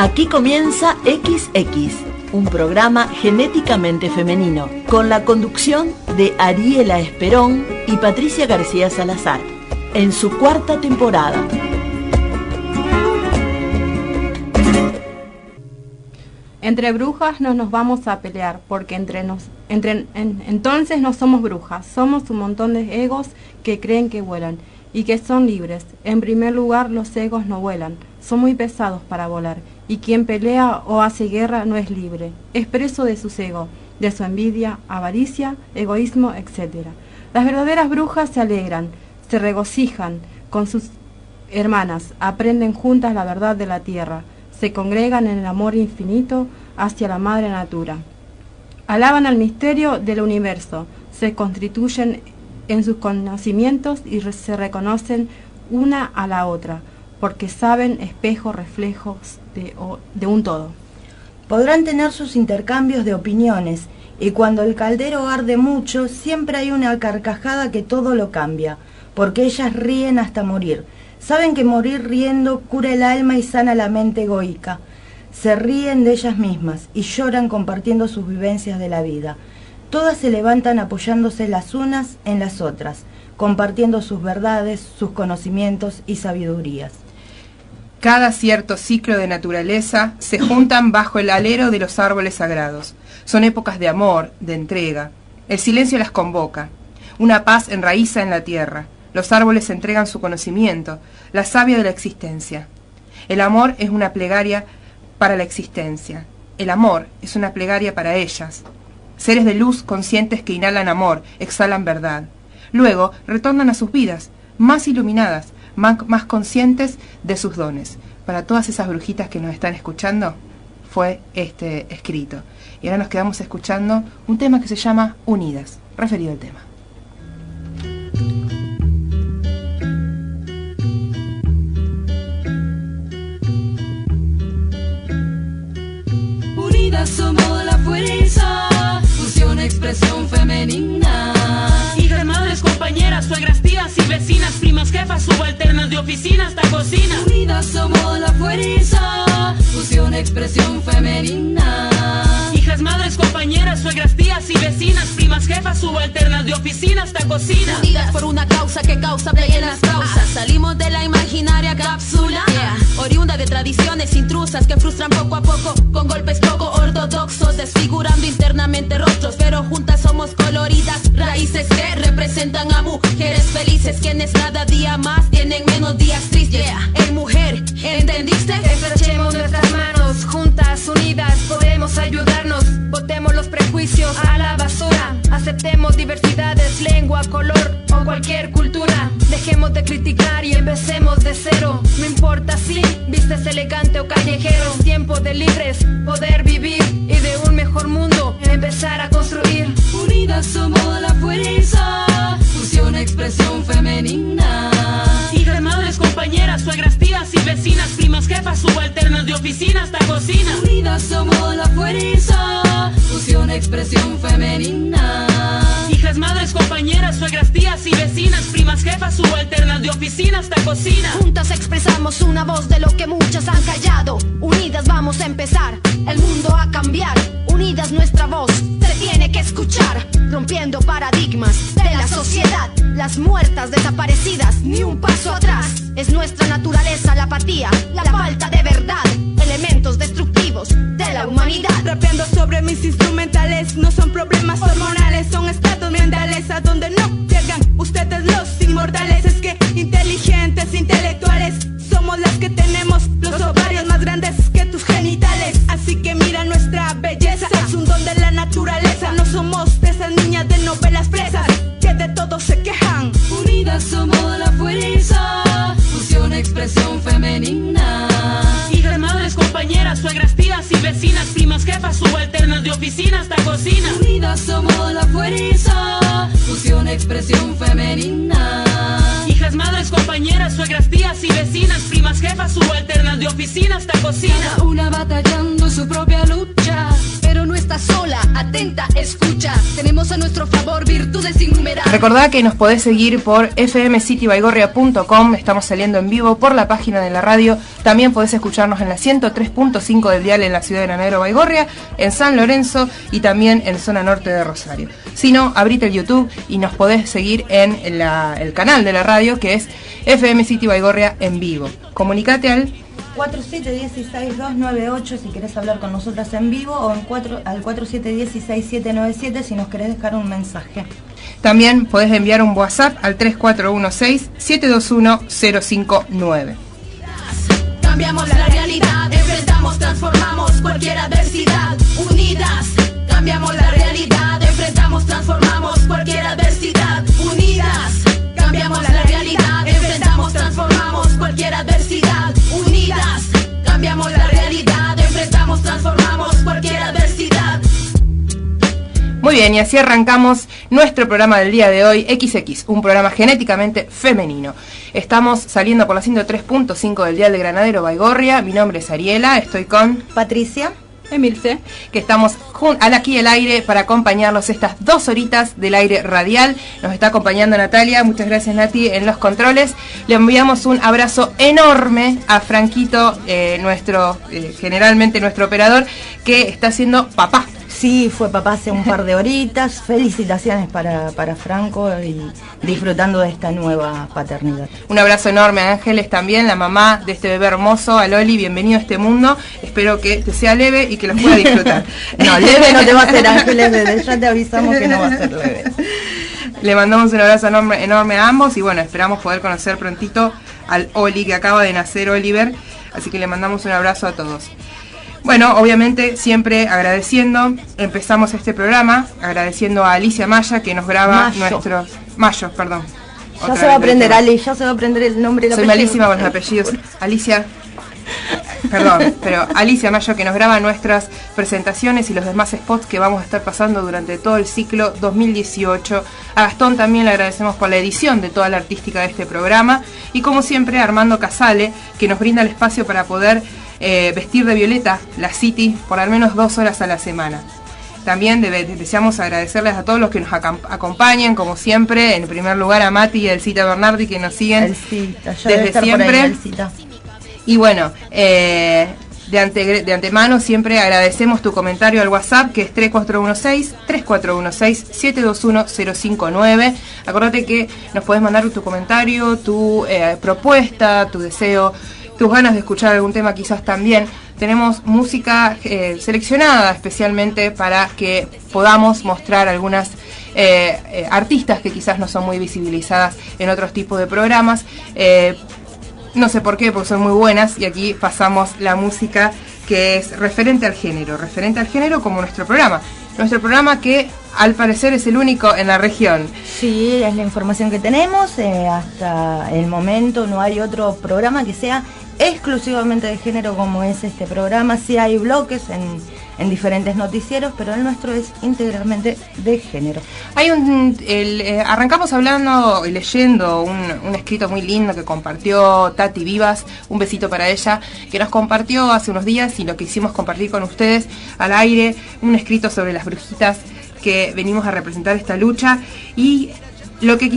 Aquí comienza XX, un programa genéticamente femenino, con la conducción de Ariela Esperón y Patricia García Salazar, en su cuarta temporada. Entre brujas no nos vamos a pelear, porque entonces no somos brujas, somos un montón de egos que creen que vuelan y que son libres. En primer lugar, los egos no vuelan, son muy pesados para volar, y quien pelea o hace guerra no es libre, es preso de sus egos, de su envidia, avaricia, egoísmo, etc. Las verdaderas brujas se alegran, se regocijan con sus hermanas, aprenden juntas la verdad de la tierra, se congregan en el amor infinito hacia la madre natura. Alaban al misterio del universo, se constituyen en sus conocimientos y se reconocen una a la otra, porque saben espejos, reflejos de un todo. Podrán tener sus intercambios de opiniones, y cuando el caldero arde mucho, siempre hay una carcajada que todo lo cambia, porque ellas ríen hasta morir. Saben que morir riendo cura el alma y sana la mente egoica. Se ríen de ellas mismas y lloran compartiendo sus vivencias de la vida. Todas se levantan apoyándose las unas en las otras, compartiendo sus verdades, sus conocimientos y sabidurías. Cada cierto ciclo de naturaleza se juntan bajo el alero de los árboles sagrados. Son épocas de amor, de entrega. El silencio las convoca. Una paz enraiza en la tierra. Los árboles entregan su conocimiento, la savia de la existencia. El amor es una plegaria para la existencia. El amor es una plegaria para ellas. Seres de luz conscientes que inhalan amor, exhalan verdad. Luego retornan a sus vidas, más iluminadas, más conscientes de sus dones. Para todas esas brujitas que nos están escuchando, fue este escrito. Y ahora nos quedamos escuchando un tema que se llama Unidas, referido al tema. Unidas somos la fuerza, fusión, expresión femenina. Hijas, madres, compañeras, suegras, tías y vecinas, primas, jefas, subalternas de oficina hasta cocina. Unidas somos la fuerza, fusión, expresión femenina. Hijas, madres, compañeras, suegras, tías y vecinas, primas, jefas, subalternas de oficina hasta cocina. Unidas por una causa que causa play en las causas. Salimos de la imaginaria cápsula, oriunda de tradiciones intrusas que frustran poco a poco, con golpes poco ortodoxos, desfigurando internamente rostros, pero juntas somos coloridas raíces que representan a mujeres felices, quienes cada día más tienen menos días tristes. Hey, mujer, ¿entendiste? Estrechemos nuestras manos, juntas, unidas, podemos ayudarnos. Botemos los prejuicios a la basura, aceptemos diversidades, lengua, color o cualquier cultura. Dejemos de criticar y empecemos de cero. No importa si vistes elegante o callejero, es tiempo de libres poder vivir y de un mejor mundo empezar a construir. Unidas somos la fuerza, fusión, expresión femenina. Hijas, madres, compañeras, suegras, tías y vecinas, primas, jefas, subalternas de oficina hasta cocina. Unidas somos la fuerza, fusión, expresión femenina. Hijas, madres, compañeras, suegras, tías y vecinas, primas, jefas, subalternas de oficina hasta cocina. Juntas expresamos una voz de lo que muchas han callado. Unidas vamos a empezar el mundo a cambiar. Unidas nuestra voz se tiene que escuchar, rompiendo paradigmas de la sociedad. Las muertas, desaparecidas, ni un paso atrás. Es nuestra naturaleza la apatía, la falta de verdad, elementos destructivos de la humanidad. Rapeando sobre mis instrumentales, no son problemas hormonales, son estados mentales a donde no llegan ustedes los inmortales. Es que inteligentes, intelectuales, somos las que tenemos los ovarios más grandes que tus genitales. Así que mira nuestra belleza, es un don de la naturaleza. No somos de esas niñas de novelas fresas que de todo se quejan. Unidas somos la fuerza, fusión, expresión femenina. Hijas, madres, compañeras, suegras, tías y vecinas, primas, jefas, subalternas de oficina hasta cocina. Unidas somos la fuerza, fusión, expresión femenina. Hijas, nuestras madres, compañeras, suegras, tías y vecinas, primas, jefas, subalternas de oficina hasta cocina. Cada una batallando su propia lucha, pero no está sola, atenta, escucha. Tenemos a nuestro favor virtudes innumerables. Recordá que nos podés seguir por fmcitybaigorria.com, estamos saliendo en vivo por la página de la radio. También podés escucharnos en la 103.5 del dial en la ciudad de Granadero Baigorria, en San Lorenzo y también en zona norte de Rosario. Si no, abrite el YouTube y nos podés seguir en el canal de la radio, que es FM City Baigorria en vivo. Comunicate al 4716-298 si querés hablar con nosotras en vivo, o al 4716-797 si nos querés dejar un mensaje. También podés enviar un WhatsApp al 3416-721-059. Cambiamos la realidad, enfrentamos, transformamos cualquier adversidad. Unidas, cambiamos la realidad, enfrentamos, transformamos cualquier adversidad. Unidas, cambiamos la realidad, enfrentamos, transformamos cualquier adversidad. Unidas, cambiamos la realidad, enfrentamos, transformamos cualquier adversidad. Muy bien, y así arrancamos nuestro programa del día de hoy, XX, un programa genéticamente femenino. Estamos saliendo por la 103.5 del dial de Granadero Baigorria. Mi nombre es Ariela, estoy con Patricia, Emilce, que estamos aquí al aire para acompañarlos estas 2 horitas del aire radial. Nos está acompañando Natalia, muchas gracias Nati en los controles. Le enviamos un abrazo enorme a Franquito, generalmente nuestro operador, que está haciendo papá. Sí, fue papá hace un par de horitas. Felicitaciones para Franco y disfrutando de esta nueva paternidad. Un abrazo enorme a Ángeles también, la mamá de este bebé hermoso, a Loli, bienvenido a este mundo. Espero que te sea leve y que lo pueda disfrutar. No, leve no te va a hacer, Ángeles, desde ya te avisamos que no va a ser leve. Le mandamos un abrazo enorme a ambos y bueno, esperamos poder conocer prontito al Oli, que acaba de nacer, Oliver, así que le mandamos un abrazo a todos. Bueno, obviamente siempre agradeciendo, empezamos este programa agradeciendo a Alicia Maya que nos graba Mayo, perdón. Ya se va a aprender, Ali, ya se va a aprender el nombre y el apellido. Soy malísima con los apellidos. Alicia, perdón, pero Alicia Mayo que nos graba nuestras presentaciones y los demás spots que vamos a estar pasando durante todo el ciclo 2018. A Gastón también le agradecemos por la edición de toda la artística de este programa. Y como siempre, a Armando Casale, que nos brinda el espacio para poder vestir de violeta la City por al menos 2 horas a la semana. También deseamos agradecerles a todos los que nos acompañan, como siempre, en primer lugar a Mati y a Elcita Bernardi que nos siguen desde siempre. Y bueno, de antemano siempre agradecemos tu comentario al WhatsApp, que es 3416-721-059. Acordate que nos podés mandar tu comentario, tu propuesta, tu deseo, tus ganas de escuchar algún tema quizás también. Tenemos música seleccionada especialmente para que podamos mostrar algunas artistas que quizás no son muy visibilizadas en otros tipos de programas. No sé por qué, porque son muy buenas, y aquí pasamos la música que es referente al género como nuestro programa. Nuestro programa que al parecer es el único en la región. Sí, es la información que tenemos. Hasta el momento no hay otro programa que sea exclusivamente de género como es este programa. Sí hay bloques en diferentes noticieros, pero el nuestro es integralmente de género. Hay arrancamos hablando y leyendo un escrito muy lindo que compartió Tati Vivas, un besito para ella, que nos compartió hace unos días y lo quisimos compartir con ustedes al aire, un escrito sobre las brujitas que venimos a representar esta lucha. Y lo que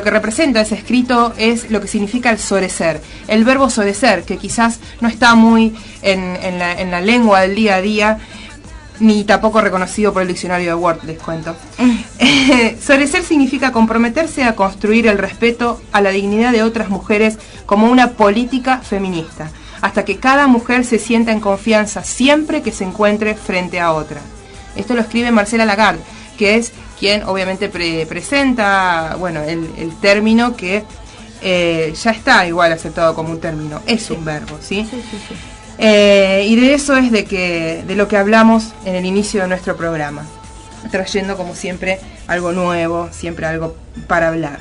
representa ese escrito es lo que significa el sorecer, el verbo sorecer, que quizás no está muy en la lengua del día a día, ni tampoco reconocido por el diccionario de Word, les cuento. Sorecer significa comprometerse a construir el respeto a la dignidad de otras mujeres como una política feminista, hasta que cada mujer se sienta en confianza siempre que se encuentre frente a otra. Esto lo escribe Marcela Lagarde, que es quien obviamente presenta el término que ya está igual aceptado como un término, es un verbo, ¿sí? Sí. Y de eso es de lo que hablamos en el inicio de nuestro programa, trayendo como siempre algo nuevo, siempre algo para hablar.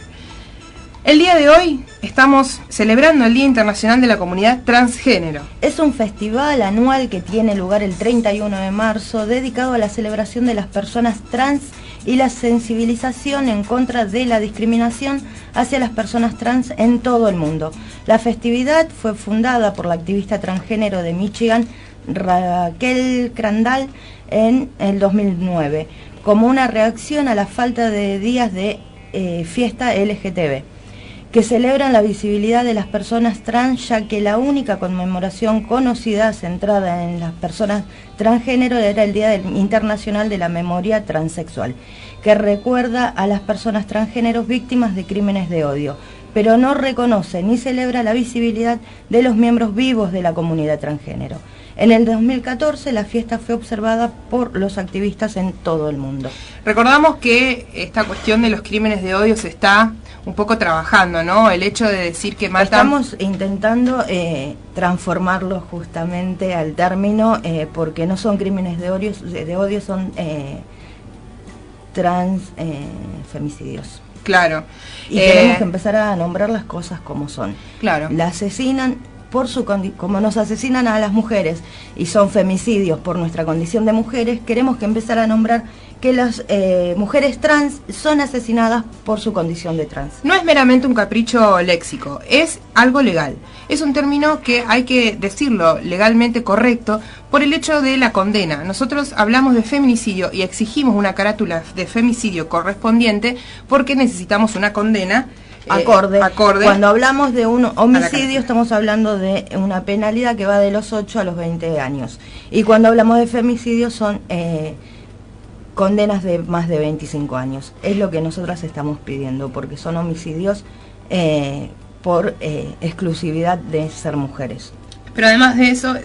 El día de hoy estamos celebrando el Día Internacional de la Comunidad Transgénero. Es un festival anual que tiene lugar el 31 de marzo dedicado a la celebración de las personas trans y la sensibilización en contra de la discriminación hacia las personas trans en todo el mundo. La festividad fue fundada por la activista transgénero de Michigan, Raquel Crandall, en el 2009, como una reacción a la falta de días de fiesta LGTB, que celebran la visibilidad de las personas trans, ya que la única conmemoración conocida centrada en las personas transgénero era el Día Internacional de la Memoria Transexual, que recuerda a las personas transgéneros víctimas de crímenes de odio, pero no reconoce ni celebra la visibilidad de los miembros vivos de la comunidad transgénero. En el 2014 la fiesta fue observada por los activistas en todo el mundo. Recordamos que esta cuestión de los crímenes de odio se está un poco trabajando, ¿no? El hecho de decir que matan... Estamos intentando transformarlo justamente al término, porque no son crímenes de odio, son femicidios. Claro. Y tenemos que empezar a nombrar las cosas como son. Claro. La asesinan como nos asesinan a las mujeres y son femicidios por nuestra condición de mujeres, queremos que empezar a nombrar que las mujeres trans son asesinadas por su condición de trans. No es meramente un capricho léxico, es algo legal. Es un término que hay que decirlo legalmente correcto por el hecho de la condena. Nosotros hablamos de feminicidio y exigimos una carátula de femicidio correspondiente porque necesitamos una condena acorde. Cuando hablamos de un homicidio estamos hablando de una penalidad que va de los 8 a los 20 años. Y cuando hablamos de femicidio son condenas de más de 25 años. Es lo que nosotras estamos pidiendo, porque son homicidios por exclusividad de ser mujeres. Pero además de eso,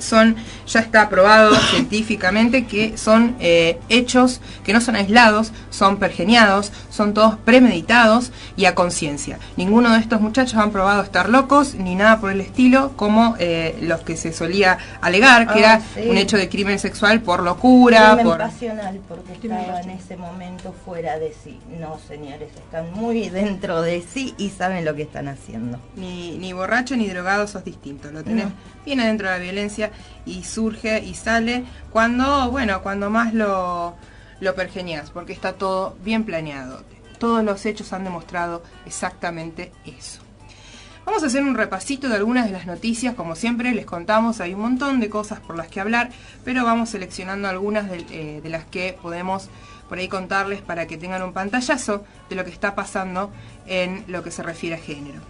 ya está aprobado científicamente que son hechos que no son aislados, son pergeñados, son todos premeditados y a conciencia. Ninguno de estos muchachos han probado estar locos ni nada por el estilo, como los que se solía alegar, que era un hecho de crimen sexual por locura. Crimen pasional, porque estaba en ese momento fuera de sí. No, señores, están muy dentro de sí y saben lo que están haciendo. Ni borracho ni drogado sos distinto, lo tenés bien adentro de la violencia y surge y sale cuando más lo pergeñas, porque está todo bien planeado. Todos los hechos han demostrado exactamente eso. Vamos a hacer un repasito de algunas de las noticias. Como siempre les contamos, hay un montón de cosas por las que hablar, pero vamos seleccionando algunas de las que podemos por ahí contarles para que tengan un pantallazo de lo que está pasando en lo que se refiere a género.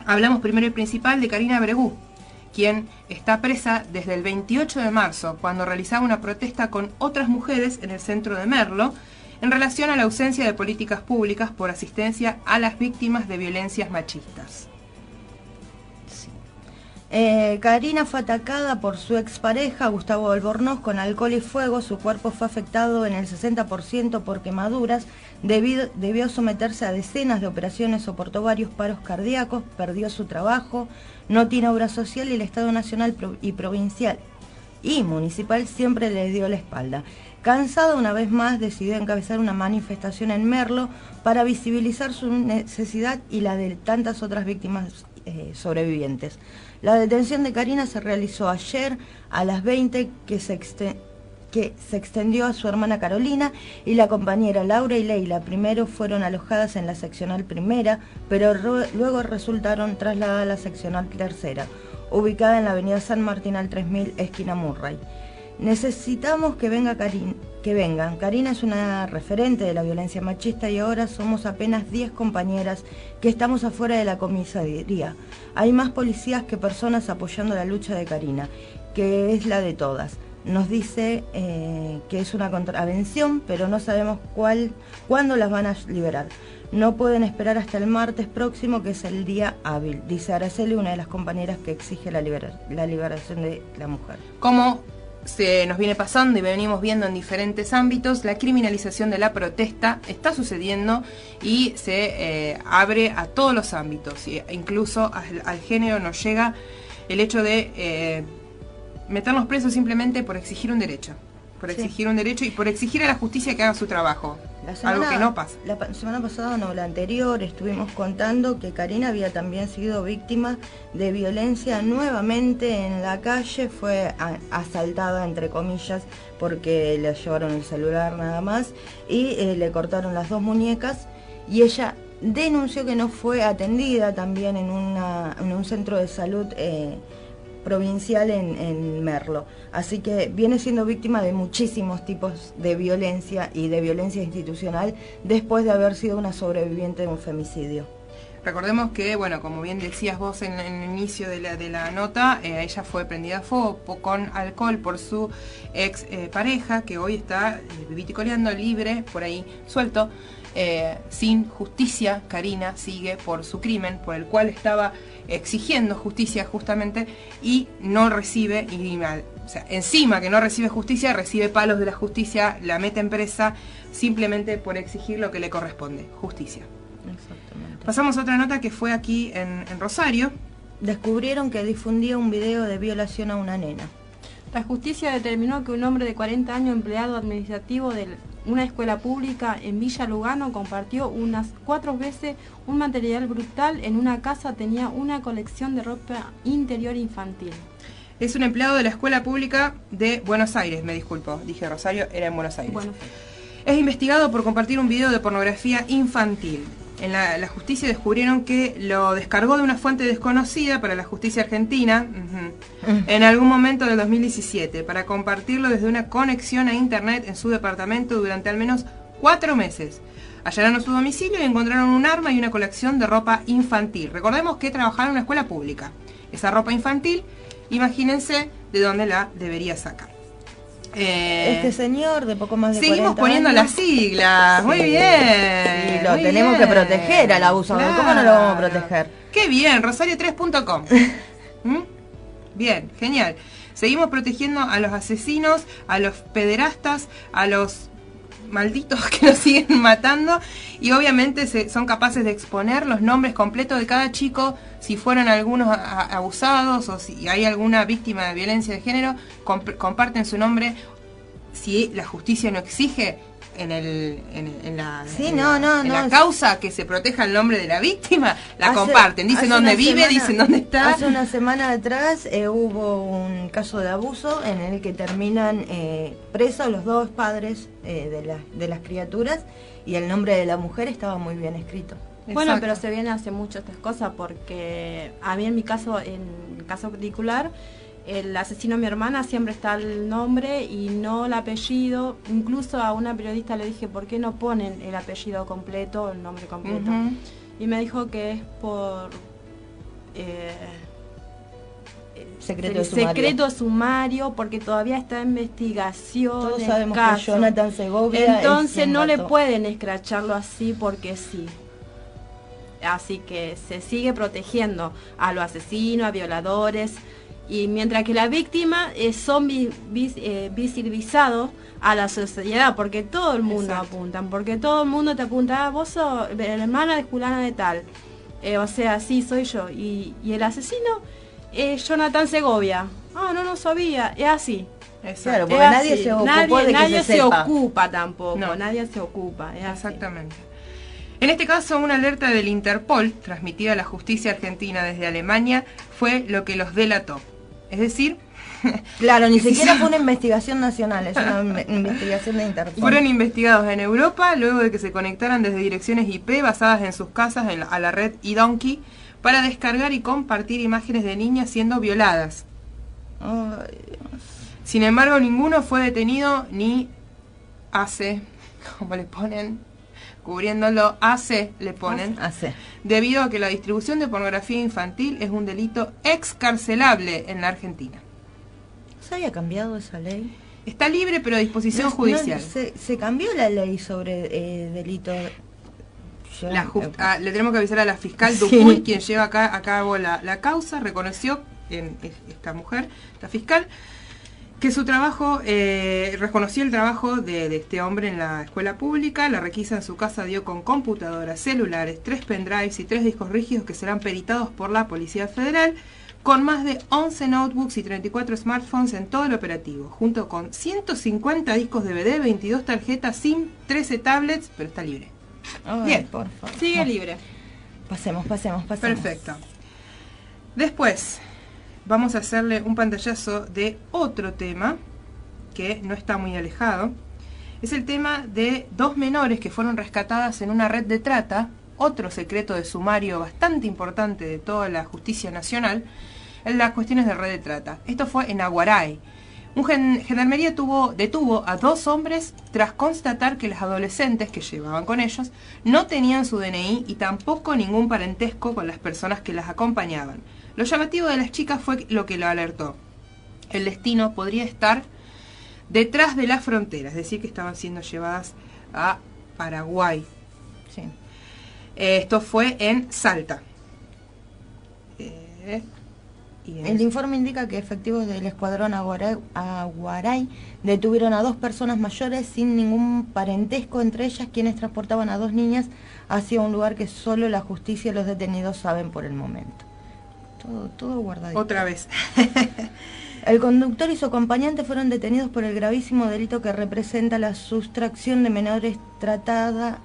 Hablamos primero y principal de Karina Bregú, quien está presa desde el 28 de marzo, cuando realizaba una protesta con otras mujeres en el centro de Merlo, en relación a la ausencia de políticas públicas por asistencia a las víctimas de violencias machistas. Sí. Karina fue atacada por su expareja, Gustavo Albornoz, con alcohol y fuego. Su cuerpo fue afectado en el 60% por quemaduras. Debió someterse a decenas de operaciones, soportó varios paros cardíacos, perdió su trabajo, no tiene obra social y el Estado nacional y provincial y municipal siempre le dio la espalda. Cansada, una vez más, decidió encabezar una manifestación en Merlo para visibilizar su necesidad y la de tantas otras víctimas sobrevivientes. La detención de Karina se realizó ayer a las 20, que se extendió a su hermana Carolina y la compañera Laura y Leila. Primero fueron alojadas en la seccional primera, pero luego resultaron trasladadas a la seccional tercera, ubicada en la avenida San Martín al 3000, esquina Murray. Necesitamos que vengan. Karina es una referente de la violencia machista y ahora somos apenas 10 compañeras que estamos afuera de la comisaría. Hay más policías que personas apoyando la lucha de Karina, que es la de todas. Nos dice que es una contravención, pero no sabemos cuándo las van a liberar. No pueden esperar hasta el martes próximo, que es el día hábil, dice Araceli, una de las compañeras que exige la liberación de la mujer. Como se nos viene pasando y venimos viendo en diferentes ámbitos, la criminalización de la protesta está sucediendo y se abre a todos los ámbitos, incluso al género nos llega el hecho de meternos presos simplemente por exigir un derecho. por exigir un derecho y por exigir a la justicia que haga su trabajo. Algo que no pasa. La semana pasada, no, la anterior, estuvimos contando que Karina había también sido víctima de violencia nuevamente en la calle. Fue asaltada, entre comillas, porque le llevaron el celular nada más y le cortaron las 2 muñecas, y ella denunció que no fue atendida también en un centro de salud provincial en Merlo. Así que viene siendo víctima de muchísimos tipos de violencia y de violencia institucional después de haber sido una sobreviviente de un femicidio. Recordemos que, bueno, como bien decías vos en el inicio de la nota, ella fue prendida a fuego con alcohol por su ex pareja, que hoy está viticoleando libre, por ahí suelto, sin justicia. Karina sigue por su crimen, por el cual estaba exigiendo justicia justamente, y no recibe, o sea, encima que no recibe justicia, recibe palos de la justicia, la mete en presa, simplemente por exigir lo que le corresponde, justicia. Exactamente. Pasamos a otra nota que fue aquí en Rosario. Descubrieron que difundía un video de violación a una nena. La justicia determinó que un hombre de 40 años, empleado administrativo de una escuela pública en Villa Lugano, compartió unas 4 veces un material brutal en una casa. Tenía una colección de ropa interior infantil. Es un empleado de la escuela pública de Buenos Aires, me disculpo, dije Rosario, era en Buenos Aires. Es investigado por compartir un video de pornografía infantil. En la justicia descubrieron que lo descargó de una fuente desconocida para la justicia argentina en algún momento del 2017 para compartirlo desde una conexión a internet en su departamento durante al menos 4 meses. Allanaron su domicilio y encontraron un arma y una colección de ropa infantil. Recordemos que trabajaba en una escuela pública. Esa ropa infantil, imagínense de dónde la debería sacar. Este señor de poco más de 40 seguimos poniendo años. las siglas, muy bien. Y lo muy tenemos bien. que proteger al abusador. Claro. ¿Cómo no lo vamos a proteger? Qué bien, rosario3.com. Bien, genial. Seguimos protegiendo a los asesinos, a los pederastas, a los malditos que nos siguen matando, y obviamente son capaces de exponer los nombres completos de cada chico, si fueron algunos abusados o si hay alguna víctima de violencia de género, comparten su nombre. Si la justicia no exige en la causa que se proteja el nombre de la víctima, la comparten, dicen dónde vive, dicen dónde está. Hace una semana atrás hubo un caso de abuso en el que terminan presos los 2 padres de las criaturas, y el nombre de la mujer estaba muy bien escrito. Bueno, Exacto. pero se viene hace mucho estas cosas, porque a mí en caso particular, el asesino de mi hermana siempre está el nombre y no el apellido. Incluso a una periodista le dije, ¿por qué no ponen el apellido completo, el nombre completo? Y me dijo que es por secreto sumario, porque todavía está en investigación. Todos el sabemos caso. que Jonathan Segovia Entonces no le mató. pueden escracharlo así porque sí. Así que se sigue protegiendo a los asesinos, a violadores, y mientras que las víctimas son visibilizados a la sociedad, porque todo el mundo apuntan, porque todo el mundo te apunta, vos sos la hermana de Juliana de tal, o sea, sí, soy yo, y el asesino es Jonathan Segovia. No sabía, es así. Claro, porque nadie se ocupó de que nadie se se sepa. ocupa tampoco, No. nadie se ocupa, es así. Exactamente. En este caso, una alerta del Interpol, transmitida a la justicia argentina desde Alemania, fue lo que los delató. Es decir, Claro, ni siquiera fue una investigación nacional, es una investigación de Interpol. fueron investigados en Europa luego de que se conectaran desde direcciones IP basadas en sus casas a la red eDonkey para descargar y compartir imágenes de niñas siendo violadas. Ay, Dios. Sin embargo, ninguno fue detenido ni como le ponen, cubriéndolo, le ponen, debido a que la distribución de pornografía infantil es un delito excarcelable en la Argentina. ¿Se había cambiado esa ley? Está libre, pero a disposición judicial. Se cambió la ley sobre delito. Le tenemos que avisar a la fiscal Sí. Dupuy, quien lleva a cabo la causa. Reconoció esta mujer, la fiscal, que su trabajo, reconoció el trabajo de este hombre en la escuela pública. La requisa en su casa dio con computadoras, celulares, 3 pendrives y 3 discos rígidos que serán peritados por la Policía Federal. con más de 11 notebooks y 34 smartphones en todo el operativo, junto con 150 discos DVD, 22 tarjetas SIM, 13 tablets, pero está libre. Ay, Bien, por favor. sigue libre. Pasemos. Perfecto. Después, vamos a hacerle un pantallazo de otro tema que no está muy alejado. Es el tema de 2 menores que fueron rescatadas en una red de trata, otro secreto de sumario bastante importante de toda la justicia nacional, en las cuestiones de red de trata. Esto fue en Aguaray. Gendarmería detuvo a 2 hombres tras constatar que los adolescentes que llevaban con ellos no tenían su DNI y tampoco ningún parentesco con las personas que las acompañaban. Lo llamativo de las chicas fue lo que lo alertó. El destino podría estar detrás de la frontera, es decir, que estaban siendo llevadas a Paraguay. Sí. Esto fue en Salta. El informe indica que efectivos del escuadrón Aguaray detuvieron a 2 personas mayores sin ningún parentesco entre ellas, quienes transportaban a 2 niñas hacia un lugar que solo la justicia y los detenidos saben por el momento. Todo guardadito. Otra vez. El conductor y su acompañante fueron detenidos por el gravísimo delito que representa la sustracción de menores tratada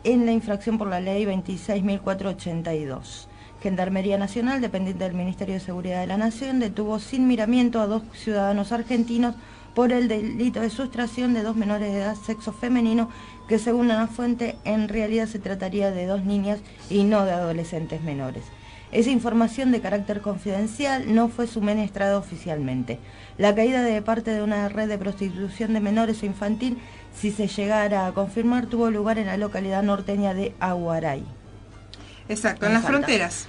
en la infracción por la ley 26.482. Gendarmería Nacional, dependiente del Ministerio de Seguridad de la Nación, detuvo sin miramiento a 2 ciudadanos argentinos por el delito de sustracción de 2 menores de edad sexo femenino, que según una fuente en realidad se trataría de 2 niñas y no de adolescentes menores. Esa información de carácter confidencial no fue suministrada oficialmente. La caída de parte de una red de prostitución de menores o infantil, si se llegara a confirmar, tuvo lugar en la localidad norteña de Aguaray. Exacto, en las fronteras.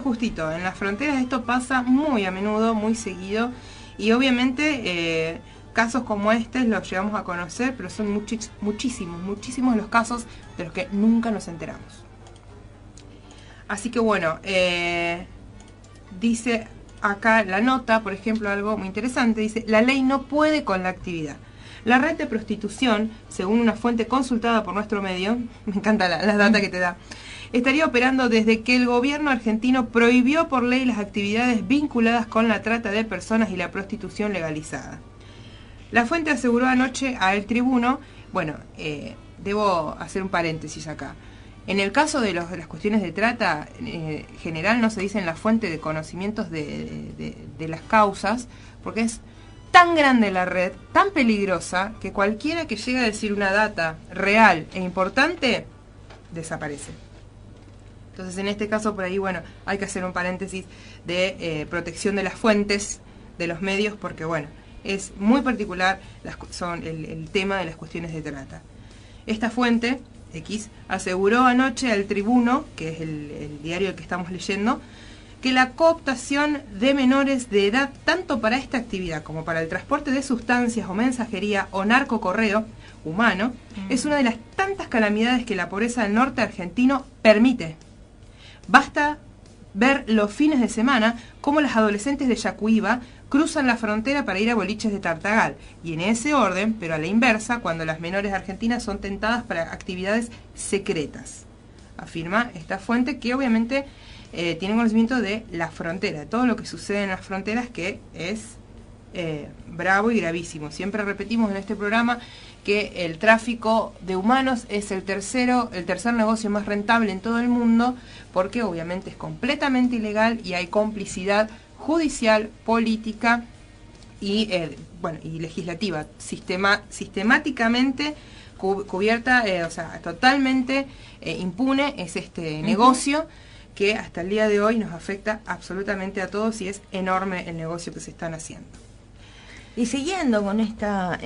Justito. En las fronteras esto pasa muy a menudo, muy seguido. Y obviamente casos como este los llegamos a conocer, pero son muchísimos los casos de los que nunca nos enteramos. Así que bueno, dice acá la nota, por ejemplo, algo muy interesante. Dice, la ley no puede con la actividad. La red de prostitución, según una fuente consultada por nuestro medio, me encanta la data que te da, estaría operando desde que el gobierno argentino prohibió por ley las actividades vinculadas con la trata de personas y la prostitución legalizada. La fuente aseguró anoche a El Tribuno, bueno, debo hacer un paréntesis acá. En el caso de las cuestiones de trata, en general no se dice en la fuente de conocimientos de las causas, porque es tan grande la red, tan peligrosa, que cualquiera que llegue a decir una data real e importante, desaparece. Entonces, en este caso, por ahí, bueno, hay que hacer un paréntesis de protección de las fuentes, de los medios, porque, bueno, es muy particular el tema de las cuestiones de trata. Esta fuente, X, aseguró anoche al Tribuno, que es el diario que estamos leyendo, que la cooptación de menores de edad, tanto para esta actividad como para el transporte de sustancias o mensajería o narcocorreo humano, es una de las tantas calamidades que la pobreza del norte argentino permite. Basta ver los fines de semana cómo las adolescentes de Yacuiba cruzan la frontera para ir a boliches de Tartagal, y en ese orden, pero a la inversa, cuando las menores argentinas son tentadas para actividades secretas. Afirma esta fuente, que obviamente tiene conocimiento de la frontera, de todo lo que sucede en las fronteras, que es bravo y gravísimo. Siempre repetimos en este programa que el tráfico de humanos es el tercer negocio más rentable en todo el mundo, porque obviamente es completamente ilegal y hay complicidad judicial, política y legislativa, sistemáticamente cubierta, o sea, totalmente impune es este negocio, que hasta el día de hoy nos afecta absolutamente a todos, y es enorme el negocio que se están haciendo. Y siguiendo con esta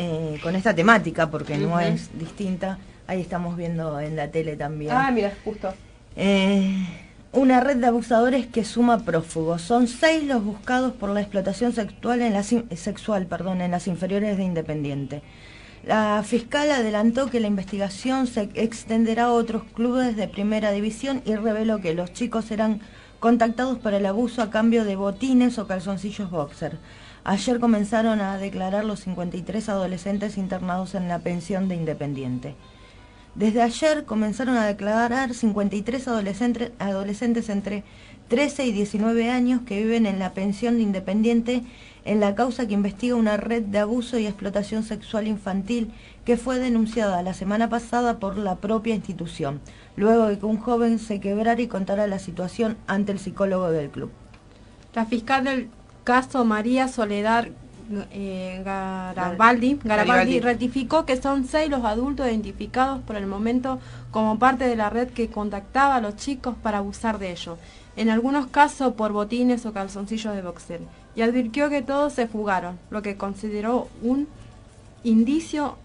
temática, porque no es distinta, ahí estamos viendo en la tele también. Ah, mira, justo. Una red de abusadores que suma prófugos. Son 6 los buscados por la explotación sexual en las inferiores de Independiente. La fiscal adelantó que la investigación se extenderá a otros clubes de primera división y reveló que los chicos eran contactados para el abuso a cambio de botines o calzoncillos boxer. Ayer comenzaron a declarar los 53 adolescentes internados en la pensión de Independiente. Desde ayer comenzaron a declarar 53 adolescentes entre 13 y 19 años, que viven en la pensión de Independiente, en la causa que investiga una red de abuso y explotación sexual infantil que fue denunciada la semana pasada por la propia institución, luego de que un joven se quebrara y contara la situación ante el psicólogo del club. La fiscal del caso, María Soledad Garibaldi, ratificó que son 6 los adultos identificados por el momento como parte de la red que contactaba a los chicos para abusar de ellos, en algunos casos por botines o calzoncillos de boxeo, y advirtió que todos se fugaron, lo que consideró un indicio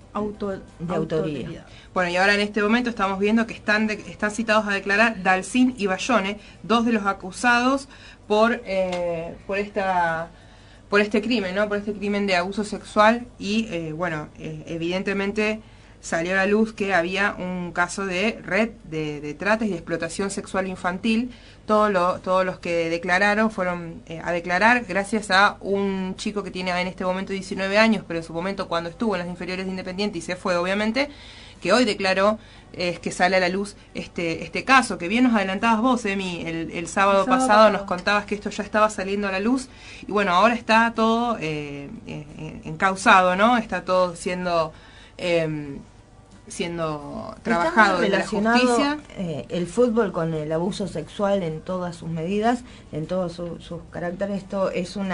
de autoría. Bueno, y ahora en este momento estamos viendo que están citados a declarar Dalcín y Bayone, 2 de los acusados por este crimen, ¿no? Por este crimen de abuso sexual y, evidentemente salió a la luz que había un caso de red de trata y de explotación sexual infantil. Todos los que declararon fueron a declarar gracias a un chico que tiene en este momento 19 años, pero en su momento cuando estuvo en las inferiores de Independiente y se fue, obviamente, que hoy declaró, es que sale a la luz este caso, que bien nos adelantabas vos, Emi, el sábado pasado nos contabas que esto ya estaba saliendo a la luz, y bueno, ahora está todo encausado, ¿no? Está todo siendo trabajado desde la justicia. El fútbol con el abuso sexual en todas sus medidas, en todos sus caracteres. Esto es un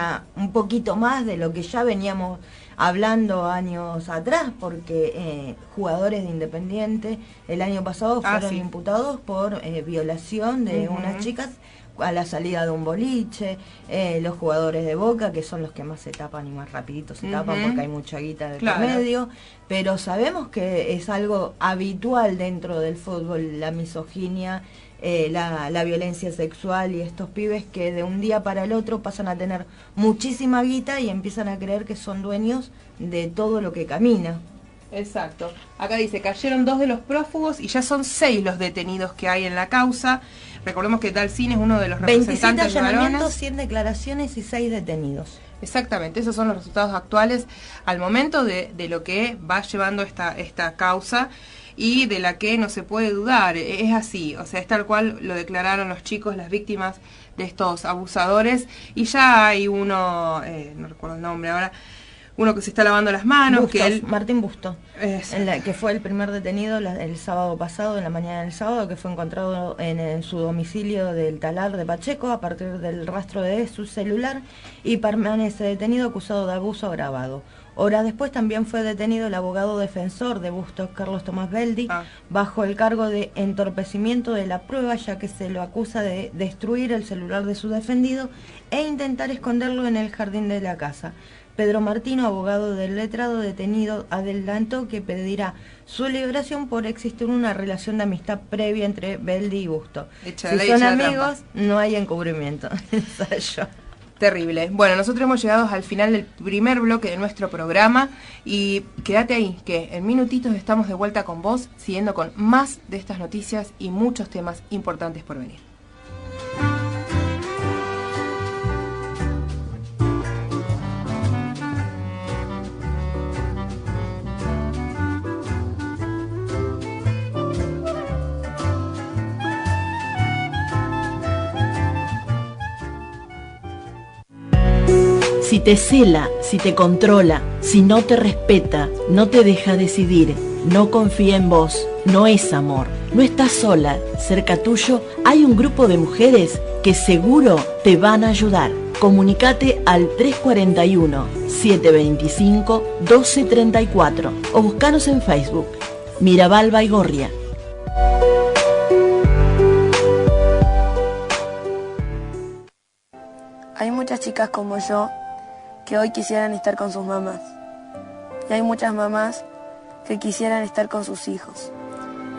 poquito más de lo que ya veníamos hablando años atrás, porque jugadores de Independiente el año pasado fueron imputados por violación de unas chicas a la salida de un boliche, los jugadores de Boca, que son los que más se tapan y más rapidito se tapan porque hay mucha guita de por medio, pero sabemos que es algo habitual dentro del fútbol, la misoginia, la violencia sexual, y estos pibes que de un día para el otro pasan a tener muchísima guita y empiezan a creer que son dueños de todo lo que camina. Exacto. Acá dice, cayeron 2 de los prófugos y ya son 6 los detenidos que hay en la causa. Recordemos que Dalcín es uno de los representantes de 27 allanamientos, 100 declaraciones y 6 detenidos. Exactamente, esos son los resultados actuales al momento de lo que va llevando esta causa y de la que no se puede dudar. Es así, o sea, es tal cual lo declararon los chicos, las víctimas de estos abusadores, y ya hay uno, no recuerdo el nombre ahora, uno que se está lavando las manos. Bustos, Martín Busto, que fue el primer detenido el sábado pasado, en la mañana del sábado, que fue encontrado en su domicilio del Talar de Pacheco a partir del rastro de su celular, y permanece detenido acusado de abuso agravado. Horas después también fue detenido el abogado defensor de Bustos, Carlos Tomás Beldi, bajo el cargo de entorpecimiento de la prueba, ya que se lo acusa de destruir el celular de su defendido e intentar esconderlo en el jardín de la casa. Pedro Martino, abogado del letrado detenido, adelantó que pedirá su liberación por existir una relación de amistad previa entre Beldi y Busto. Si son amigos, no hay encubrimiento. Ensayo. Terrible. Bueno, nosotros hemos llegado al final del primer bloque de nuestro programa y quédate ahí, que en minutitos estamos de vuelta con vos, siguiendo con más de estas noticias y muchos temas importantes por venir. Si te cela, si te controla, si no te respeta, no te deja decidir, no confía en vos, no es amor, no estás sola, cerca tuyo hay un grupo de mujeres que seguro te van a ayudar. Comunicate al 341-725-1234 o buscanos en Facebook, Mirabal Baigorria. Hay muchas chicas como yo que hoy quisieran estar con sus mamás. Y hay muchas mamás que quisieran estar con sus hijos.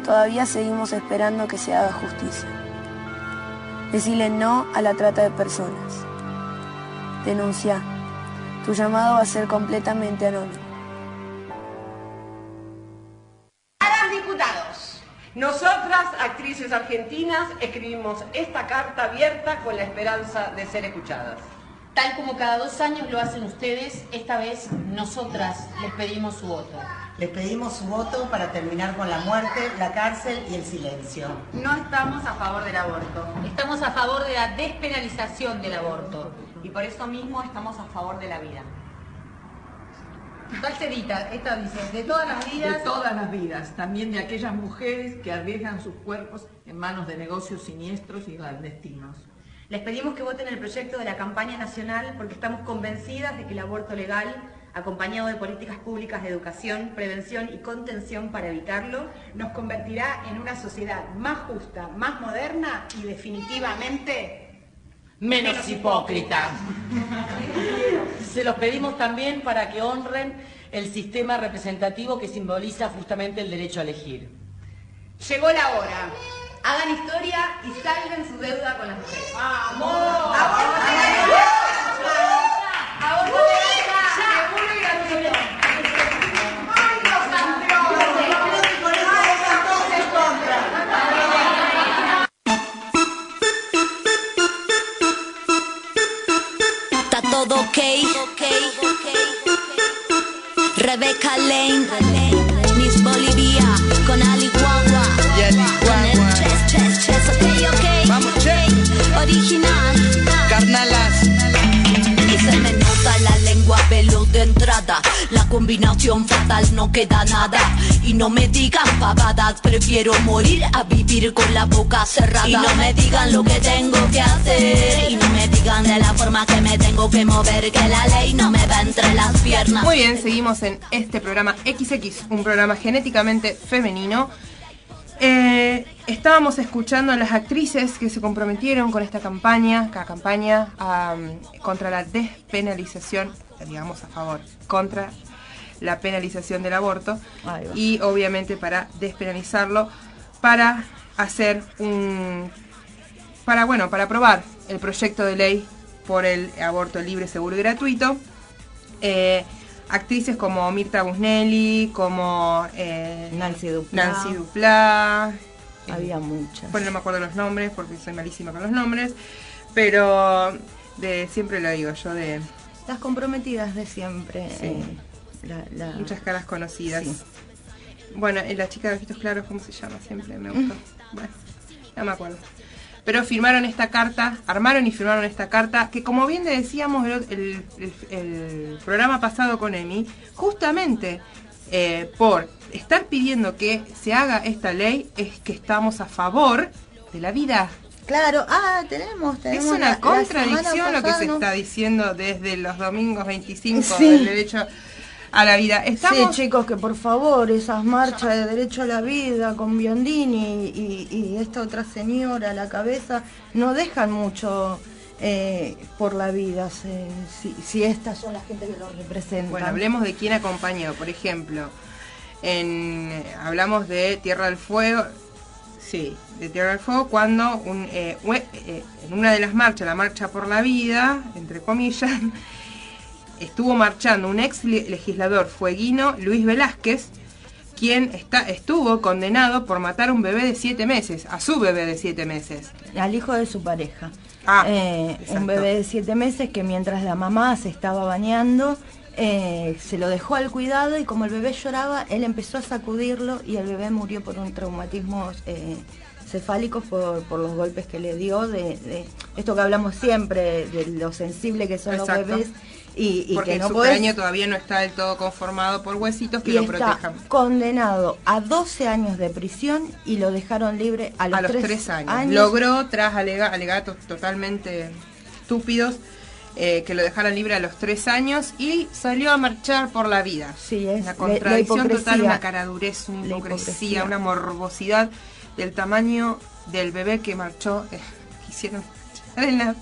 Todavía seguimos esperando que se haga justicia. Decile no a la trata de personas. Denuncia. Tu llamado va a ser completamente anónimo. Diputados, nosotras, actrices argentinas, escribimos esta carta abierta con la esperanza de ser escuchadas. Tal como cada 2 años lo hacen ustedes, esta vez nosotras les pedimos su voto. Les pedimos su voto para terminar con la muerte, la cárcel y el silencio. No estamos a favor del aborto. Estamos a favor de la despenalización del aborto. Y por eso mismo estamos a favor de la vida. ¿Cuál se edita? Esta dice, de todas las vidas... De todas las vidas, también de aquellas mujeres que arriesgan sus cuerpos en manos de negocios siniestros y clandestinos. Les pedimos que voten el proyecto de la campaña nacional porque estamos convencidas de que el aborto legal, acompañado de políticas públicas de educación, prevención y contención para evitarlo, nos convertirá en una sociedad más justa, más moderna y definitivamente menos hipócrita. Se los pedimos también para que honren el sistema representativo que simboliza justamente el derecho a elegir. Llegó la hora. Hagan historia y salven su deuda con las mujeres. ¡Vamos! ¡Aborto legal! ¡Seguro y gratuito! ¡Ay, los campeones! ¡Con eso votan todos en contra! Está todo ok. Rebeca Lane, Miss Bolivia, con Ali Guagua. Con el chess, ok. Vamos, chess. Original. Carnalas. Y se me nota la lengua veloz de entrada. La combinación fatal, no queda nada. Y no me digan pavadas, prefiero morir a vivir con la boca cerrada. Y no me digan lo que tengo que hacer. Y no me digan de la forma que me tengo que mover, que la ley no me va entre las piernas. Muy bien, seguimos en este programa XX, un programa genéticamente femenino. Estábamos escuchando a las actrices que se comprometieron con esta campaña contra la despenalización, digamos a favor, contra la penalización del aborto y obviamente para despenalizarlo, para hacer para aprobar el proyecto de ley por el aborto libre, seguro y gratuito. Actrices como Mirta Busnelli, como Nancy Duplá. Había muchas. Bueno, no me acuerdo los nombres porque soy malísima con los nombres, pero siempre lo digo yo de... Las comprometidas de siempre. Sí. Muchas caras conocidas. Sí. Bueno, la chica de ojitos claros, ¿cómo se llama? Siempre me gustó. Bueno, no me acuerdo. Pero firmaron esta carta, armaron y firmaron esta carta, que como bien le decíamos el programa pasado con Emi, justamente por estar pidiendo que se haga esta ley, es que estamos a favor de la vida. Claro, tenemos es una contradicción lo que se está diciendo desde los domingos 25 sí. del derecho a la vida. Sí, chicos, que por favor, esas marchas de derecho a la vida con Biondini y esta otra señora a la cabeza no dejan mucho por la vida, si estas son las gente que lo representan. Bueno, hablemos de quién acompañó, por ejemplo, hablamos de Tierra del Fuego. Sí, de Tierra del Fuego, cuando en una de las marchas, la Marcha por la Vida, entre comillas, estuvo marchando un ex legislador fueguino, Luis Velázquez, quien estuvo condenado por matar a un bebé de 7 meses, a su bebé de 7 meses. Al hijo de su pareja. Un bebé de 7 meses que mientras la mamá se estaba bañando, se lo dejó al cuidado y como el bebé lloraba, él empezó a sacudirlo y el bebé murió por un traumatismo cefálico por los golpes que le dio, de esto que hablamos siempre, de lo sensible que son Exacto. los bebés. Y porque que no su cráneo todavía no está del todo conformado por huesitos que lo protejan. Condenado a 12 años de prisión y lo dejaron libre a los 3 años. Logró, tras alegatos totalmente estúpidos, que lo dejaran libre a los 3 años y salió a marchar por la vida. Sí, es una contradicción total, una caradurez, una hipocresía, una morbosidad del tamaño del bebé que marchó. Quisieron marchar en la...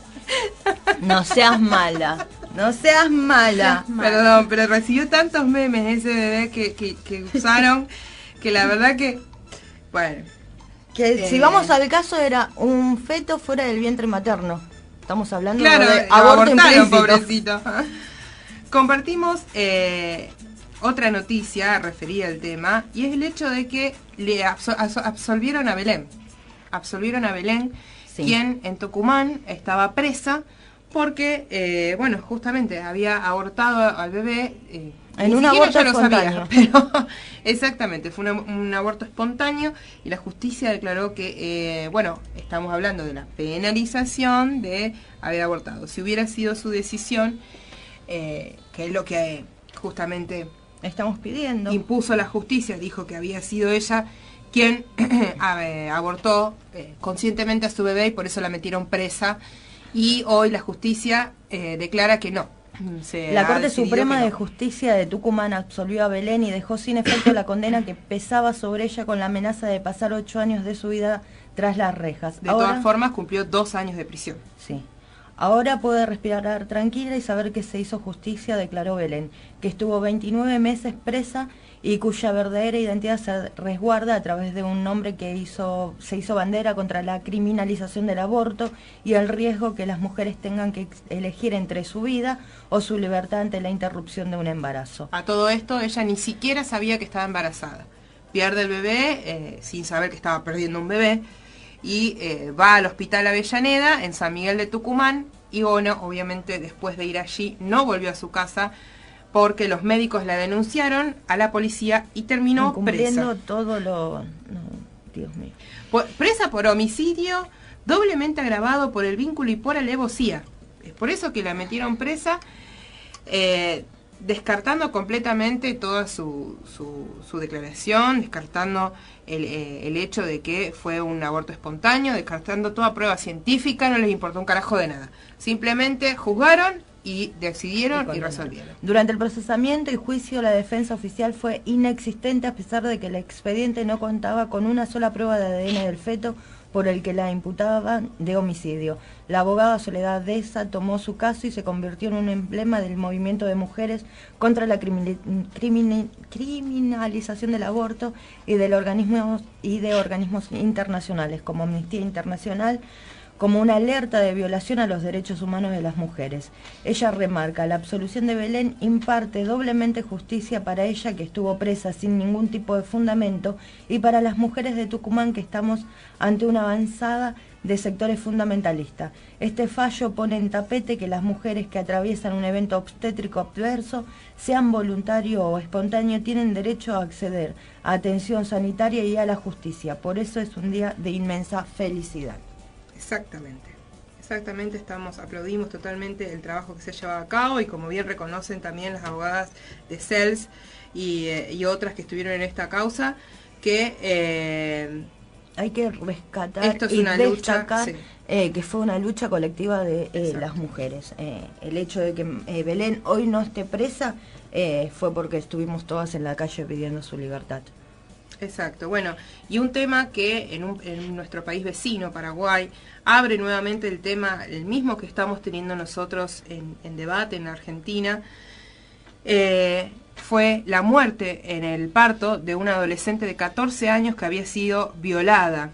No seas mala. No seas mala. Perdón, pero recibió tantos memes ese bebé que usaron, que la verdad que... Bueno. Que si vamos al caso era un feto fuera del vientre materno. Estamos hablando de aborto implícito. Pobrecito. Compartimos otra noticia referida al tema, y es el hecho de que le absolvieron a Belén. Absolvieron a Belén, sí. Quien en Tucumán estaba presa porque, bueno, justamente había abortado al bebé. En un aborto espontáneo. Pero exactamente, fue un aborto espontáneo y la justicia declaró que, bueno, estamos hablando de la penalización de haber abortado. Si hubiera sido su decisión, que es lo que justamente estamos pidiendo, impuso la justicia, dijo que había sido ella quien abortó conscientemente a su bebé y por eso la metieron presa, y hoy la justicia declara que no. La Corte Suprema de Justicia de Tucumán absolvió a Belén y dejó sin efecto la condena que pesaba sobre ella con la amenaza de pasar 8 años de su vida tras las rejas. De todas formas, cumplió 2 años de prisión. Sí. Ahora puede respirar tranquila y saber que se hizo justicia, declaró Belén, que estuvo 29 meses presa y cuya verdadera identidad se resguarda a través de un nombre que se hizo bandera contra la criminalización del aborto y el riesgo que las mujeres tengan que elegir entre su vida o su libertad ante la interrupción de un embarazo. A todo esto, ella ni siquiera sabía que estaba embarazada. Pierde el bebé sin saber que estaba perdiendo un bebé y va al Hospital Avellaneda en San Miguel de Tucumán y, bueno, obviamente después de ir allí no volvió a su casa porque los médicos la denunciaron a la policía y terminó incumpliendo presa. todo lo... No, Dios mío. Presa por homicidio doblemente agravado por el vínculo y por alevosía. Es por eso que la metieron presa, descartando completamente toda su declaración, descartando el hecho de que fue un aborto espontáneo, descartando toda prueba científica, no les importó un carajo de nada. Simplemente juzgaron y decidieron y resolvieron. Durante el procesamiento y juicio, la defensa oficial fue inexistente a pesar de que el expediente no contaba con una sola prueba de ADN del feto por el que la imputaban de homicidio. La abogada Soledad Deza tomó su caso y se convirtió en un emblema del movimiento de mujeres contra la criminalización del aborto y de organismos internacionales como Amnistía Internacional, como una alerta de violación a los derechos humanos de las mujeres. Ella remarca, la absolución de Belén imparte doblemente justicia para ella, que estuvo presa sin ningún tipo de fundamento, y para las mujeres de Tucumán, que estamos ante una avanzada de sectores fundamentalistas. Este fallo pone en tapete que las mujeres que atraviesan un evento obstétrico adverso, sean voluntario o espontáneo, tienen derecho a acceder a atención sanitaria y a la justicia. Por eso es un día de inmensa felicidad. Exactamente, aplaudimos totalmente el trabajo que se ha llevado a cabo y como bien reconocen también las abogadas de CELS y otras que estuvieron en esta causa, que hay que rescatar esto es y una destacar lucha, que fue una lucha colectiva de las mujeres. El hecho de que Belén hoy no esté presa fue porque estuvimos todas en la calle pidiendo su libertad. Exacto, bueno, y un tema que en nuestro país vecino, Paraguay, abre nuevamente el tema, el mismo que estamos teniendo nosotros en debate en Argentina, fue la muerte en el parto de una adolescente de 14 años que había sido violada.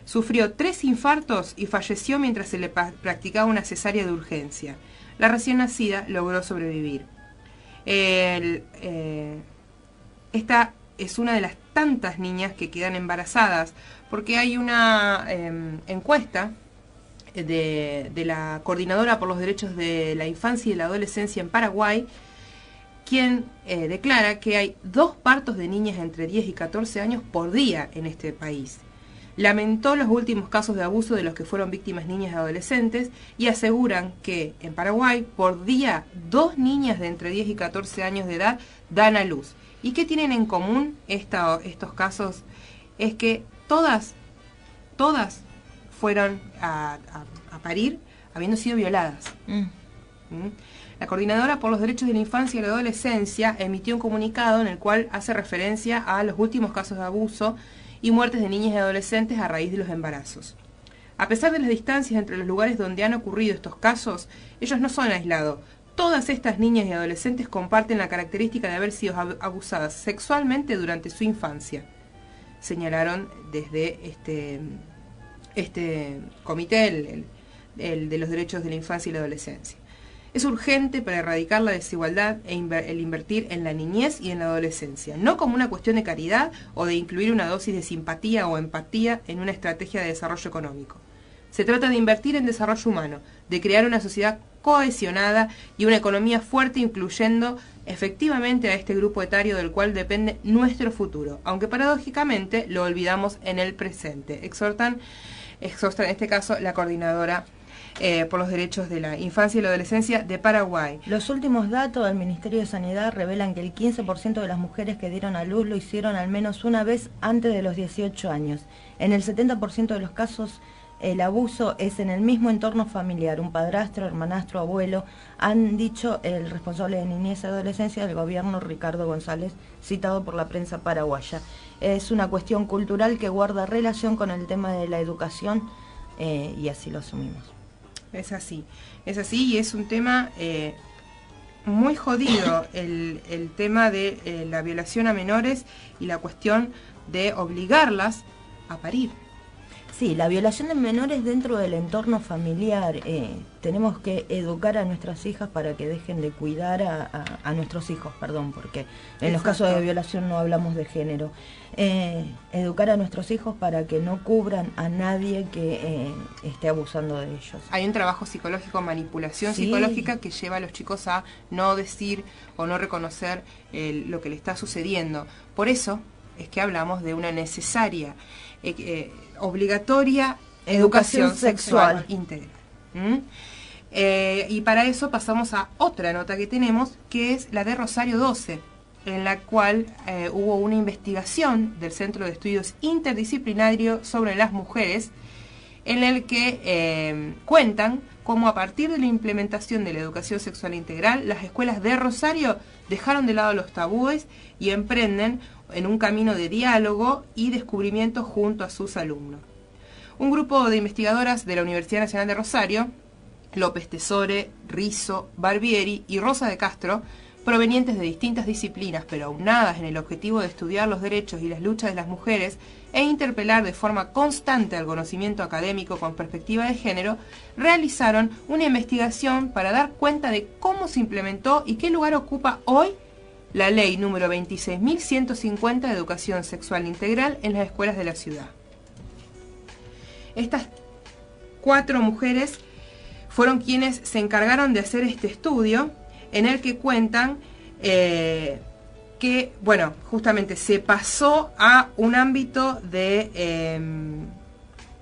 Sufrió 3 infartos y falleció mientras se le practicaba una cesárea de urgencia. La recién nacida logró sobrevivir. Esta es una de las tantas niñas que quedan embarazadas, porque hay una encuesta de la Coordinadora por los Derechos de la Infancia y la Adolescencia en Paraguay, quien declara que hay 2 partos de niñas entre 10 y 14 años por día en este país. Lamentó los últimos casos de abuso de los que fueron víctimas niñas y adolescentes y aseguran que en Paraguay por día 2 niñas de entre 10 y 14 años de edad dan a luz. ¿Y qué tienen en común estos casos? Es que todas fueron a parir habiendo sido violadas. La Coordinadora por los Derechos de la Infancia y la Adolescencia emitió un comunicado en el cual hace referencia a los últimos casos de abuso y muertes de niñas y adolescentes a raíz de los embarazos. A pesar de las distancias entre los lugares donde han ocurrido estos casos, ellos no son aislados. Todas estas niñas y adolescentes comparten la característica de haber sido abusadas sexualmente durante su infancia, señalaron desde este comité, el de los derechos de la infancia y la adolescencia. Es urgente para erradicar la desigualdad el invertir en la niñez y en la adolescencia, no como una cuestión de caridad o de incluir una dosis de simpatía o empatía en una estrategia de desarrollo económico, Se trata de invertir en desarrollo humano, de crear una sociedad cohesionada y una economía fuerte, incluyendo efectivamente a este grupo etario del cual depende nuestro futuro, aunque paradójicamente lo olvidamos en el presente. Exhorta en este caso la coordinadora por los derechos de la infancia y la adolescencia de Paraguay. Los últimos datos del Ministerio de Sanidad revelan que el 15% de las mujeres que dieron a luz lo hicieron al menos una vez antes de los 18 años. En el 70% de los casos el abuso es en el mismo entorno familiar, un padrastro, hermanastro, abuelo, han dicho el responsable de niñez y adolescencia del gobierno, Ricardo González, citado por la prensa paraguaya. Es una cuestión cultural que guarda relación con el tema de la educación y así lo asumimos. Es así y es un tema muy jodido el tema de la violación a menores y la cuestión de obligarlas a parir. Sí, la violación de menores dentro del entorno familiar. Tenemos que educar a nuestras hijas para que dejen de cuidar a nuestros hijos, porque en los casos de violación no hablamos de género. Educar a nuestros hijos para que no cubran a nadie que esté abusando de ellos. Hay un trabajo psicológico, manipulación psicológica que lleva a los chicos a no decir o no reconocer lo que le está sucediendo. Por eso es que hablamos de una necesaria obligatoria educación sexual integral. Y para eso pasamos a otra nota que tenemos, que es la de Rosario 12, en la cual hubo una investigación del Centro de Estudios Interdisciplinarios sobre las Mujeres, en el que cuentan cómo a partir de la implementación de la educación sexual integral, las escuelas de Rosario dejaron de lado los tabúes y emprenden en un camino de diálogo y descubrimiento junto a sus alumnos. Un grupo de investigadoras de la Universidad Nacional de Rosario, López Tesore, Rizzo, Barbieri y Rosa de Castro, provenientes de distintas disciplinas, pero aunadas en el objetivo de estudiar los derechos y las luchas de las mujeres e interpelar de forma constante al conocimiento académico con perspectiva de género, realizaron una investigación para dar cuenta de cómo se implementó y qué lugar ocupa hoy la ley número 26.150 de educación sexual integral en las escuelas de la ciudad. Estas 4 mujeres fueron quienes se encargaron de hacer este estudio, en el que cuentan que, justamente se pasó a un ámbito de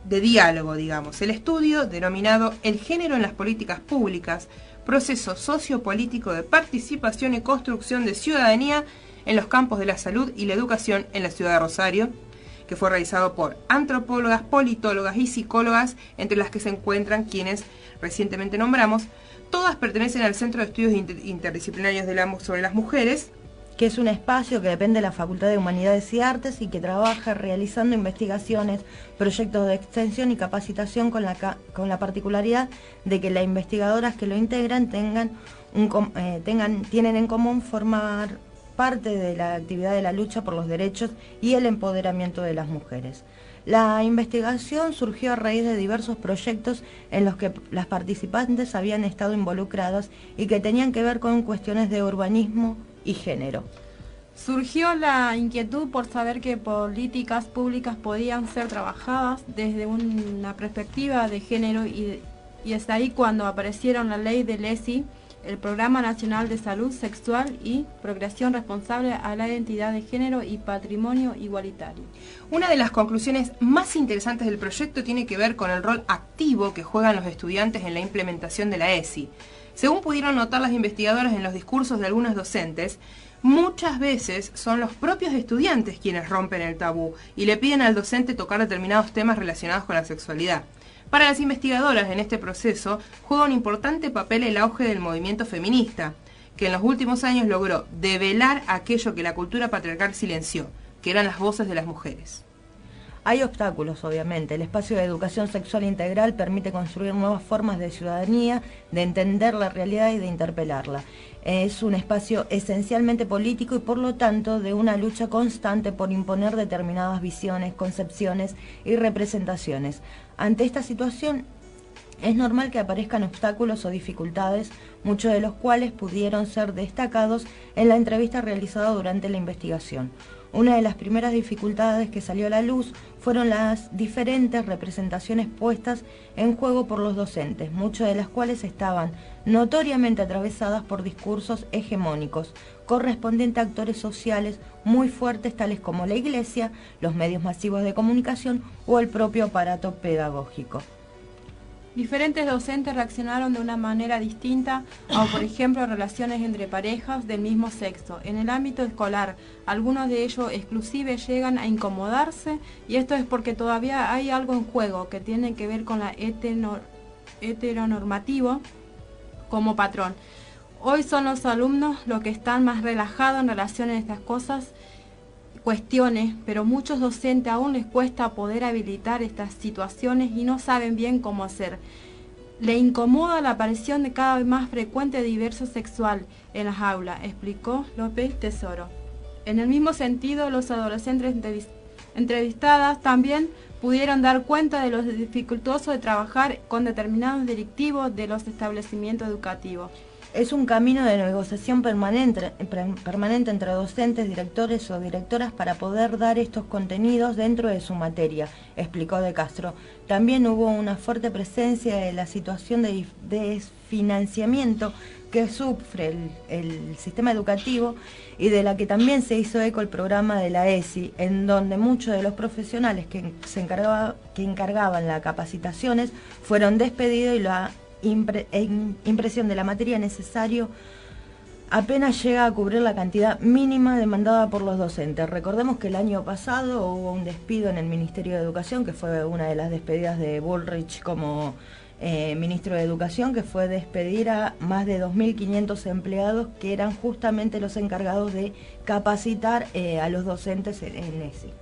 diálogo, digamos. El estudio, denominado El género en las políticas públicas, proceso sociopolítico de participación y construcción de ciudadanía en los campos de la salud y la educación en la ciudad de Rosario, que fue realizado por antropólogas, politólogas y psicólogas, entre las que se encuentran quienes recientemente nombramos. Todas pertenecen al Centro de Estudios Interdisciplinarios sobre las Mujeres, que es un espacio que depende de la Facultad de Humanidades y Artes y que trabaja realizando investigaciones, proyectos de extensión y capacitación con la particularidad de que las investigadoras que lo integran tienen en común formar parte de la actividad de la lucha por los derechos y el empoderamiento de las mujeres. La investigación surgió a raíz de diversos proyectos en los que las participantes habían estado involucradas y que tenían que ver con cuestiones de urbanismo y género. Surgió la inquietud por saber qué políticas públicas podían ser trabajadas desde una perspectiva de género y es ahí cuando aparecieron la ley del ESI, el Programa Nacional de Salud Sexual y Procreación Responsable a la Identidad de Género y Patrimonio Igualitario. Una de las conclusiones más interesantes del proyecto tiene que ver con el rol activo que juegan los estudiantes en la implementación de la ESI. Según pudieron notar las investigadoras en los discursos de algunos docentes, muchas veces son los propios estudiantes quienes rompen el tabú y le piden al docente tocar determinados temas relacionados con la sexualidad. Para las investigadoras en este proceso juega un importante papel el auge del movimiento feminista, que en los últimos años logró develar aquello que la cultura patriarcal silenció, que eran las voces de las mujeres. Hay obstáculos, obviamente. El espacio de educación sexual integral permite construir nuevas formas de ciudadanía, de entender la realidad y de interpelarla. Es un espacio esencialmente político y por lo tanto de una lucha constante por imponer determinadas visiones, concepciones y representaciones. Ante esta situación es normal que aparezcan obstáculos o dificultades, muchos de los cuales pudieron ser destacados en la entrevista realizada durante la investigación. Una de las primeras dificultades que salió a la luz fueron las diferentes representaciones puestas en juego por los docentes, muchas de las cuales estaban notoriamente atravesadas por discursos hegemónicos, correspondientes a actores sociales muy fuertes tales como la Iglesia, los medios masivos de comunicación o el propio aparato pedagógico. Diferentes docentes reaccionaron de una manera distinta a, por ejemplo, relaciones entre parejas del mismo sexo. En el ámbito escolar, algunos de ellos exclusive llegan a incomodarse, y esto es porque todavía hay algo en juego que tiene que ver con la heteronormativo como patrón. Hoy son los alumnos los que están más relajados en relación a estas cuestiones, pero muchos docentes aún les cuesta poder habilitar estas situaciones y no saben bien cómo hacer. Le incomoda la aparición de cada vez más frecuente de diverso sexual en las aulas, explicó López Tesoro. En el mismo sentido, los adolescentes entrevistadas también pudieron dar cuenta de lo dificultoso de trabajar con determinados directivos de los establecimientos educativos. Es un camino de negociación permanente entre docentes, directores o directoras para poder dar estos contenidos dentro de su materia, explicó De Castro. También hubo una fuerte presencia de la situación de desfinanciamiento que sufre el sistema educativo y de la que también se hizo eco el programa de la ESI, en donde muchos de los profesionales que encargaban las capacitaciones fueron despedidos y la impresión de la materia necesario apenas llega a cubrir la cantidad mínima demandada por los docentes. Recordemos que el año pasado hubo un despido en el Ministerio de Educación, que fue una de las despedidas de Bullrich como ministro de Educación, que fue despedir a más de 2.500 empleados que eran justamente los encargados de capacitar a los docentes en ESI.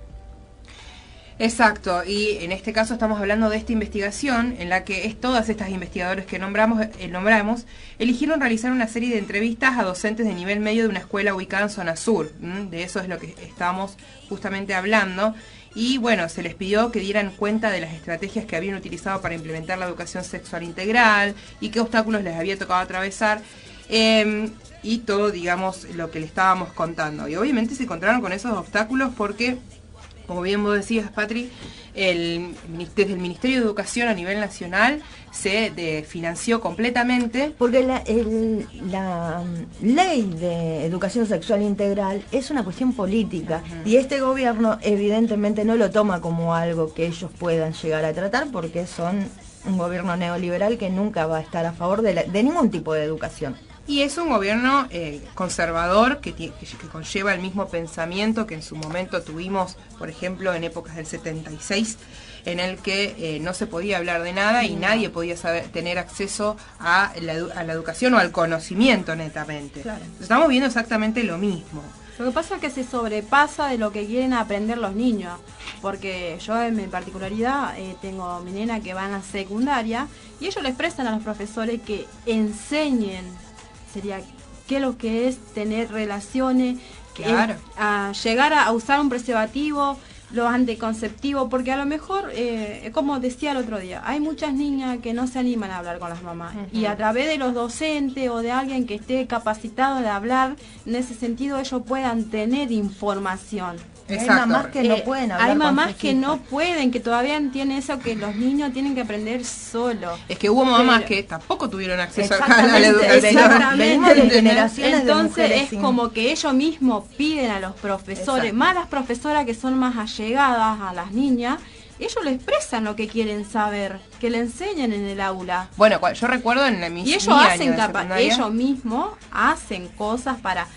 Exacto, y en este caso estamos hablando de esta investigación en la que todas estas investigadores que nombramos eligieron realizar una serie de entrevistas a docentes de nivel medio de una escuela ubicada en zona sur. De eso es lo que estamos justamente hablando. Y bueno, se les pidió que dieran cuenta de las estrategias que habían utilizado para implementar la educación sexual integral y qué obstáculos les había tocado atravesar. Y todo, digamos, lo que le estábamos contando. Y obviamente se encontraron con esos obstáculos porque, como bien vos decías, Patri, desde el Ministerio de Educación a nivel nacional se financió completamente. Porque la ley de educación sexual integral es una cuestión política, y este gobierno evidentemente no lo toma como algo que ellos puedan llegar a tratar, porque son un gobierno neoliberal que nunca va a estar a favor de ningún tipo de educación. Y es un gobierno conservador que conlleva el mismo pensamiento que en su momento tuvimos, por ejemplo, en épocas del 76, en el que no se podía hablar de nada y nadie podía tener acceso a la educación o al conocimiento netamente. Claro. Estamos viendo exactamente lo mismo. Lo que pasa es que se sobrepasa de lo que quieren aprender los niños, porque yo en mi particularidad tengo mi nena que va en la secundaria y ellos le expresan a los profesores que enseñen qué es lo que es tener relaciones, claro, a llegar a usar un preservativo, los anticonceptivos, porque a lo mejor, como decía el otro día, hay muchas niñas que no se animan a hablar con las mamás, y a través de los docentes o de alguien que esté capacitado de hablar, en ese sentido ellos puedan tener información. Exacto. Hay mamás que no pueden hablar. Hay mamás que no pueden, que todavía tienen eso, que los niños tienen que aprender solos. Es que hubo mamás que tampoco tuvieron acceso a la educación. Exactamente. Entonces es como que ellos mismos piden a los profesores, exacto, más las profesoras que son más allegadas a las niñas, ellos le expresan lo que quieren saber, que le enseñen en el aula. Bueno, yo recuerdo en y ellos hacen ellos mismos hacen cosas para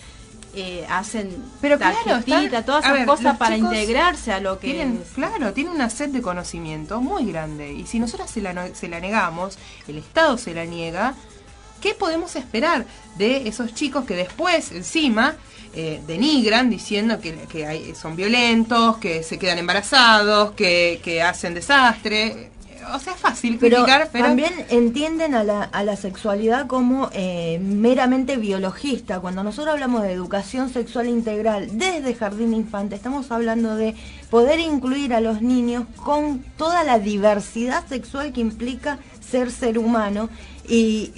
hacen tarjetita, todas esas cosas para integrarse a lo que tienen, claro, tienen una sed de conocimiento muy grande, y si nosotras se la negamos, el Estado se la niega, ¿qué podemos esperar de esos chicos que después encima denigran diciendo que son violentos, que se quedan embarazados, que hacen desastre? O sea, es fácil criticar, pero también entienden a la sexualidad como meramente biologista. Cuando nosotros hablamos de educación sexual integral desde jardín de infante, estamos hablando de poder incluir a los niños con toda la diversidad sexual que implica ser humano, Y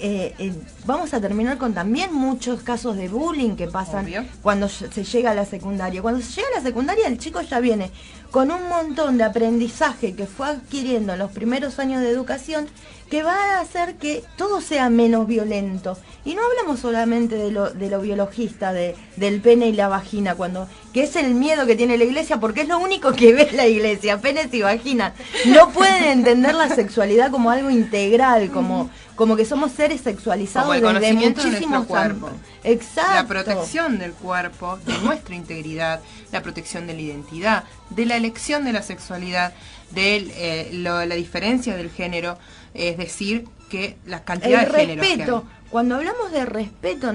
vamos a terminar con también muchos casos de bullying que pasan cuando se llega a la secundaria. Cuando se llega a la secundaria, el chico ya viene con un montón de aprendizaje que fue adquiriendo en los primeros años de educación, que va a hacer que todo sea menos violento. Y no hablamos solamente de lo biologista, del pene y la vagina, que es el miedo que tiene la iglesia, porque es lo único que ve la iglesia, penes y vagina. No pueden entender la sexualidad como algo integral, como que somos seres sexualizados desde muchísimos cuerpos. Exacto. La protección del cuerpo, de nuestra integridad, la protección de la identidad, de la elección de la sexualidad, de la diferencia del género, es decir, que la cantidad de géneros que hay. Cuando hablamos de respeto,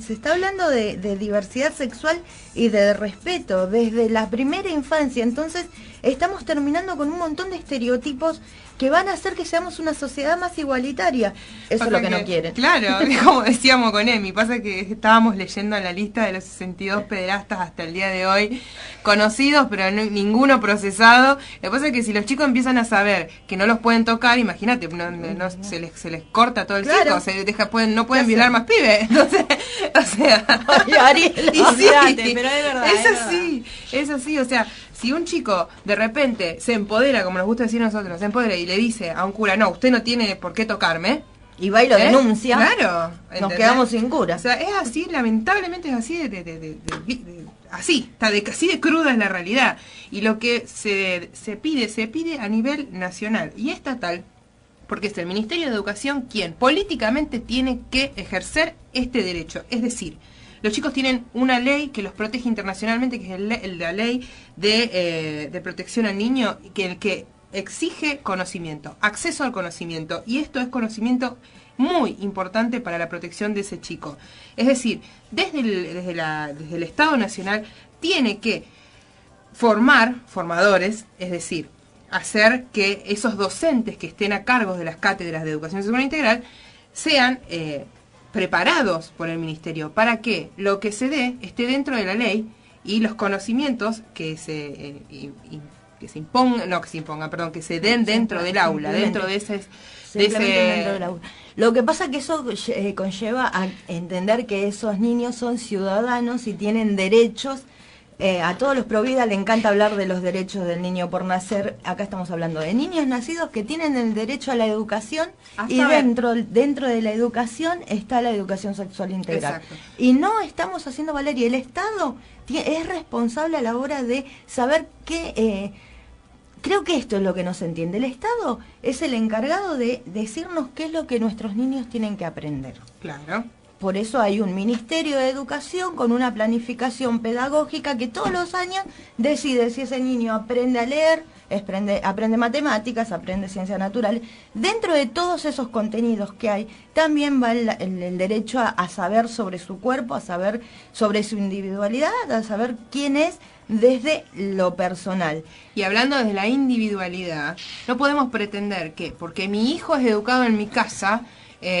se está hablando de diversidad sexual y de respeto desde la primera infancia. Entonces estamos terminando con un montón de estereotipos que van a hacer que seamos una sociedad más igualitaria. Eso es lo que no quieren. Claro, como decíamos con Emi, pasa que estábamos leyendo la lista de los 62 pederastas hasta el día de hoy, conocidos pero ninguno procesado. Lo que pasa es que si los chicos empiezan a saber que no los pueden tocar, imagínate, se les corta todo el claro. circo, no pueden violar más pibes. Entonces, o sea, Ariel, pero es verdad. Es así, o sea, si un chico de repente se empodera, como nos gusta decir nosotros, se empodera y le dice a un cura, no, usted no tiene por qué tocarme, y va y lo denuncia, claro, nos quedamos sin cura. O sea, es así, lamentablemente es así así de cruda es la realidad. Y lo que se pide a nivel nacional y estatal, porque es el Ministerio de Educación quien políticamente tiene que ejercer este derecho. Es decir, los chicos tienen una ley que los protege internacionalmente, que es la ley de protección al niño, que exige conocimiento, acceso al conocimiento. Y esto es conocimiento muy importante para la protección de ese chico. Es decir, desde el Estado Nacional tiene que formadores, es decir, hacer que esos docentes que estén a cargo de las cátedras de educación sexual integral sean preparados por el ministerio para que lo que se dé esté dentro de la ley y los conocimientos que se den dentro del aula, dentro de ese... Dentro del aula. Lo que pasa es que eso conlleva a entender que esos niños son ciudadanos y tienen derechos. A todos los Provida le encanta hablar de los derechos del niño por nacer. Acá estamos hablando de niños nacidos que tienen el derecho a la educación y dentro de la educación está la educación sexual integral. Exacto. Y no estamos haciendo valer, y el Estado es responsable a la hora de saber qué... creo que esto es lo que no se entiende. El Estado es el encargado de decirnos qué es lo que nuestros niños tienen que aprender. Claro. Por eso hay un Ministerio de Educación con una planificación pedagógica que todos los años decide si ese niño aprende a leer, aprende matemáticas, aprende ciencias naturales. Dentro de todos esos contenidos que hay, también va el derecho a saber sobre su cuerpo, a saber sobre su individualidad, a saber quién es desde lo personal. Y hablando desde la individualidad, no podemos pretender que porque mi hijo es educado en mi casa,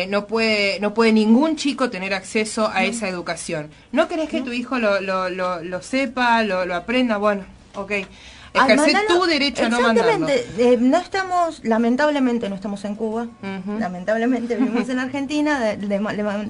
no puede ningún chico tener acceso a esa educación. ¿No querés que tu hijo lo sepa, lo aprenda? Bueno, ok. Ejerce tu derecho a no mandarlo. Exactamente. Lamentablemente no estamos en Cuba, lamentablemente vivimos en Argentina,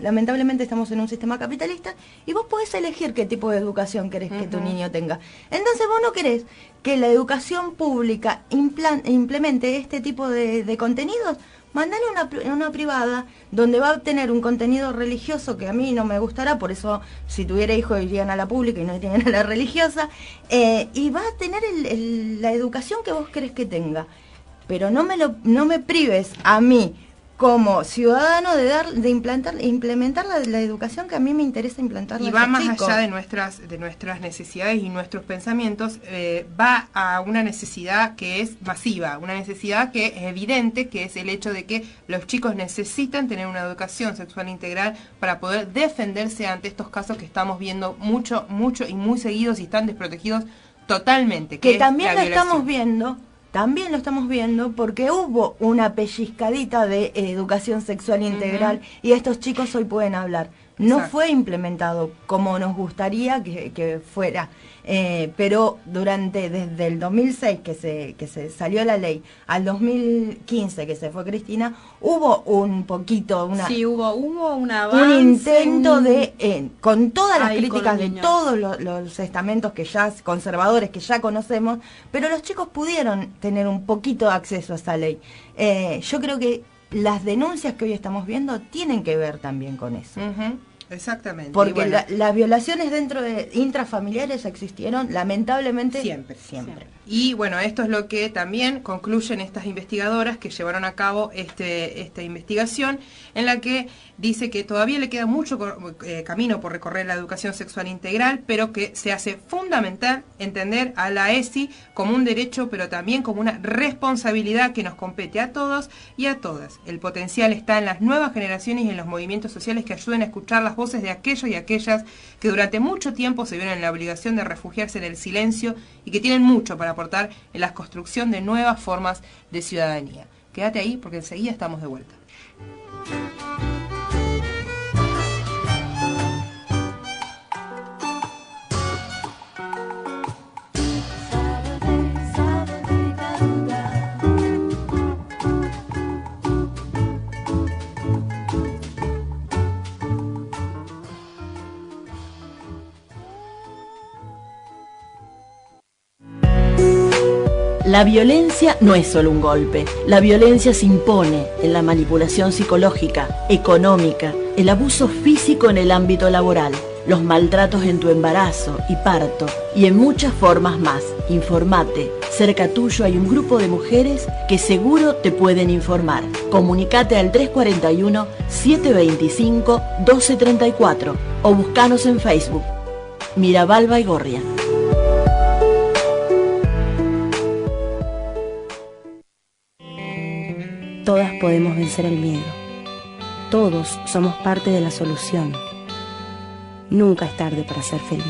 lamentablemente estamos en un sistema capitalista y vos podés elegir qué tipo de educación querés que tu niño tenga. Entonces vos no querés que la educación pública implemente este tipo de contenidos. Mandale una privada donde va a obtener un contenido religioso que a mí no me gustará, por eso si tuviera hijos irían a la pública y no irían a la religiosa, y va a tener la educación que vos querés que tenga. Pero no me prives a mí como ciudadano de implementar la educación que a mí me interesa implantar. Y va más allá de nuestras necesidades y nuestros pensamientos, va a una necesidad que es masiva, una necesidad que es evidente, que es el hecho de que los chicos necesitan tener una educación sexual integral para poder defenderse ante estos casos que estamos viendo mucho y muy seguidos y están desprotegidos totalmente. Que también lo estamos viendo porque hubo una pellizcadita de educación sexual integral y estos chicos hoy pueden hablar. No Exacto. fue implementado como nos gustaría que fuera. Pero desde el 2006 que se salió la ley al 2015 que se fue Cristina, hubo un poquito, hubo un avance, un intento de, con todas las Ahí críticas con de niños. todos los estamentos conservadores que ya conocemos, pero los chicos pudieron tener un poquito de acceso a esa ley. Yo creo que las denuncias que hoy estamos viendo tienen que ver también con eso. Ujú, exactamente. Porque Y bueno, las violaciones dentro de intrafamiliares existieron, lamentablemente, siempre. y bueno, esto es lo que también concluyen estas investigadoras que llevaron a cabo esta investigación, en la que dice que todavía le queda mucho camino por recorrer la educación sexual integral, pero que se hace fundamental entender a la ESI como un derecho, pero también como una responsabilidad que nos compete a todos y a todas. El potencial está en las nuevas generaciones y en los movimientos sociales que ayuden a escuchar las voces de aquellos y aquellas que durante mucho tiempo se vieron en la obligación de refugiarse en el silencio y que tienen mucho para aportar en la construcción de nuevas formas de ciudadanía. Quédate ahí porque enseguida estamos de vuelta. La violencia no es solo un golpe. La violencia se impone en la manipulación psicológica, económica, el abuso físico en el ámbito laboral, los maltratos en tu embarazo y parto y en muchas formas más. Informate. Cerca tuyo hay un grupo de mujeres que seguro te pueden informar. Comunicate al 341-725-1234 o buscanos en Facebook. Mirabal Baigorria. Todas podemos vencer el miedo. Todos somos parte de la solución. Nunca es tarde para ser feliz.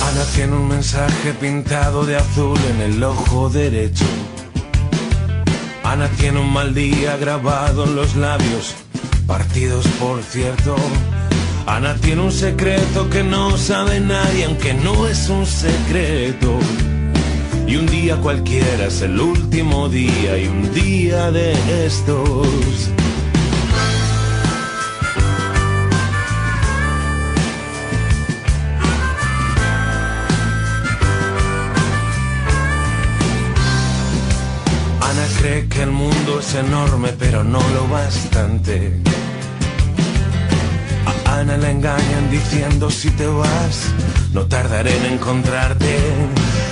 Ana tiene un mensaje pintado de azul en el ojo derecho. Ana tiene un mal día grabado en los labios, partidos por cierto. Ana tiene un secreto que no sabe nadie, aunque no es un secreto. Y un día cualquiera es el último día, y un día de estos. Cree que el mundo es enorme, pero no lo bastante. A Ana la engañan diciendo: si te vas, no tardaré en encontrarte.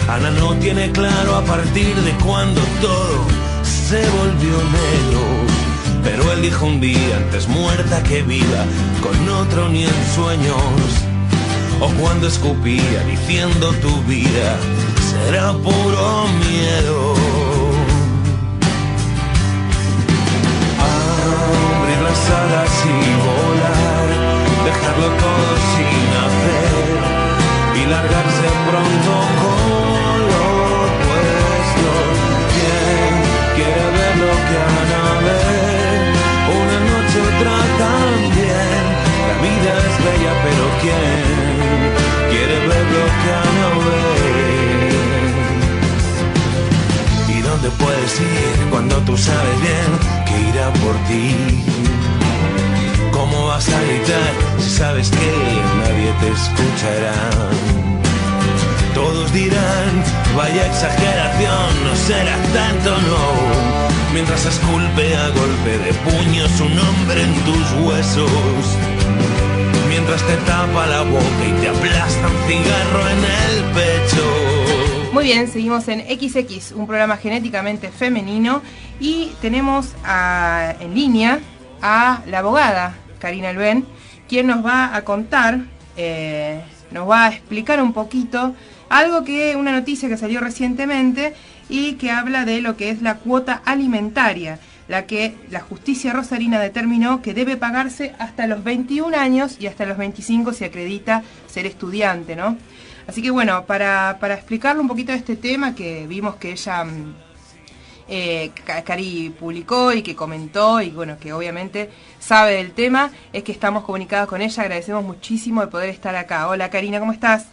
Ana no tiene claro a partir de cuándo todo se volvió negro, pero él dijo un día, antes muerta que viva, con otro ni en sueños. O cuando escupía diciendo tu vida será puro miedo. Abrir las alas y volar, dejarlo todo sin hacer y largarse pronto con lo opuesto. ¿Quién quiere ver lo que Ana ve? Una noche, otra también. La vida es bella, pero ¿quién quiere ver lo que Ana ve? ¿Y dónde puedes ir cuando tú sabes bien que irá por ti? ¿Cómo vas a gritar si sabes que nadie te escuchará? Todos dirán, vaya exageración, no será tanto, no. Mientras esculpe a golpe de puño su nombre en tus huesos. Mientras te tapa la boca y te aplasta un cigarro en el pecho. Muy bien, seguimos en XX, un programa genéticamente femenino, y tenemos en línea a la abogada Karina Elben, quien nos va a contar, nos va a explicar un poquito una noticia que salió recientemente y que habla de lo que es la cuota alimentaria. la que la justicia rosarina determinó que debe pagarse hasta los 21 años y hasta los 25 si acredita ser estudiante, ¿no? Así que bueno, para explicarle un poquito de este tema que vimos que ella, Cari publicó y que comentó y bueno, que obviamente sabe del tema, es que estamos comunicados con ella, agradecemos muchísimo de poder estar acá. Hola Karina, ¿cómo estás?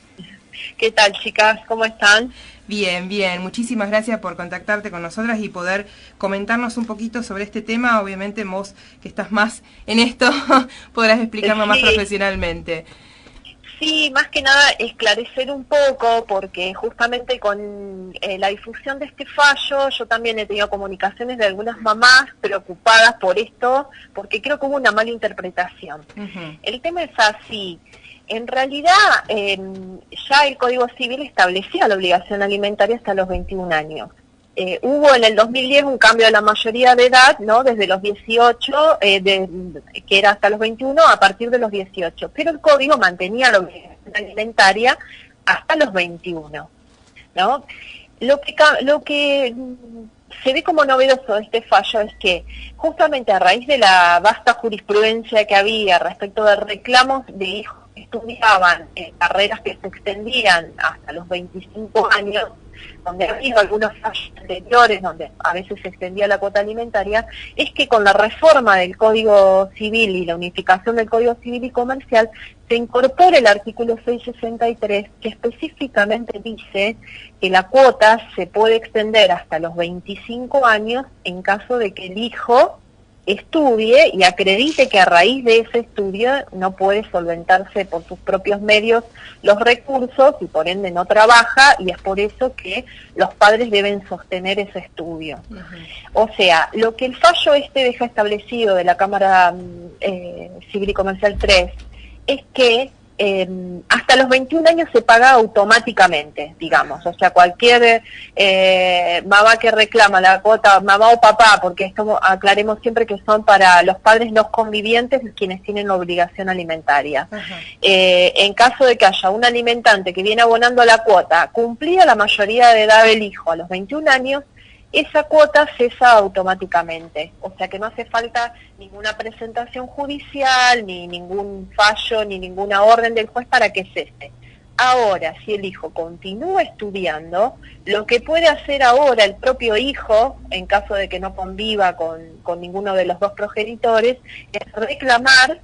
¿Qué tal, chicas? ¿Cómo están? Bien, bien. Muchísimas gracias por contactarte con nosotras y poder comentarnos un poquito sobre este tema. Obviamente vos, que estás más en esto, podrás explicarlo más profesionalmente. Sí, más que nada esclarecer un poco, porque justamente con la difusión de este fallo, yo también he tenido comunicaciones de algunas mamás preocupadas por esto, porque creo que hubo una mala interpretación. El tema es así. En realidad, ya el Código Civil establecía la obligación alimentaria hasta los 21 años. Hubo en el 2010 un cambio de la mayoría de edad, ¿no? Desde los 18, que era hasta los 21, a partir de los 18. Pero el Código mantenía la obligación alimentaria hasta los 21, ¿no? Lo que se ve como novedoso de este fallo es que justamente a raíz de la vasta jurisprudencia que había respecto de reclamos de hijos que estudiaban carreras que se extendían hasta los 25 años, donde ha habido algunos fallos anteriores donde a veces se extendía la cuota alimentaria, es que con la reforma del Código Civil y la unificación del Código Civil y Comercial se incorpora el artículo 663 que específicamente dice que la cuota se puede extender hasta los 25 años en caso de que el hijo estudie y acredite que a raíz de ese estudio no puede solventarse por sus propios medios los recursos y por ende no trabaja, y es por eso que los padres deben sostener ese estudio. O sea, lo que el fallo deja establecido de la Cámara Civil y Comercial 3 es que hasta los 21 años se paga automáticamente, digamos. O sea, cualquier mamá que reclama la cuota, mamá o papá, porque esto aclaremos siempre que son para los padres no convivientes quienes tienen la obligación alimentaria. En caso de que haya un alimentante que viene abonando la cuota, cumplida la mayoría de edad del hijo a los 21 años, esa cuota cesa automáticamente, o sea que no hace falta ninguna presentación judicial, ni ningún fallo, ni ninguna orden del juez para que cese. Ahora, si el hijo continúa estudiando, lo que puede hacer ahora el propio hijo, en caso de que no conviva con ninguno de los dos progenitores, es reclamar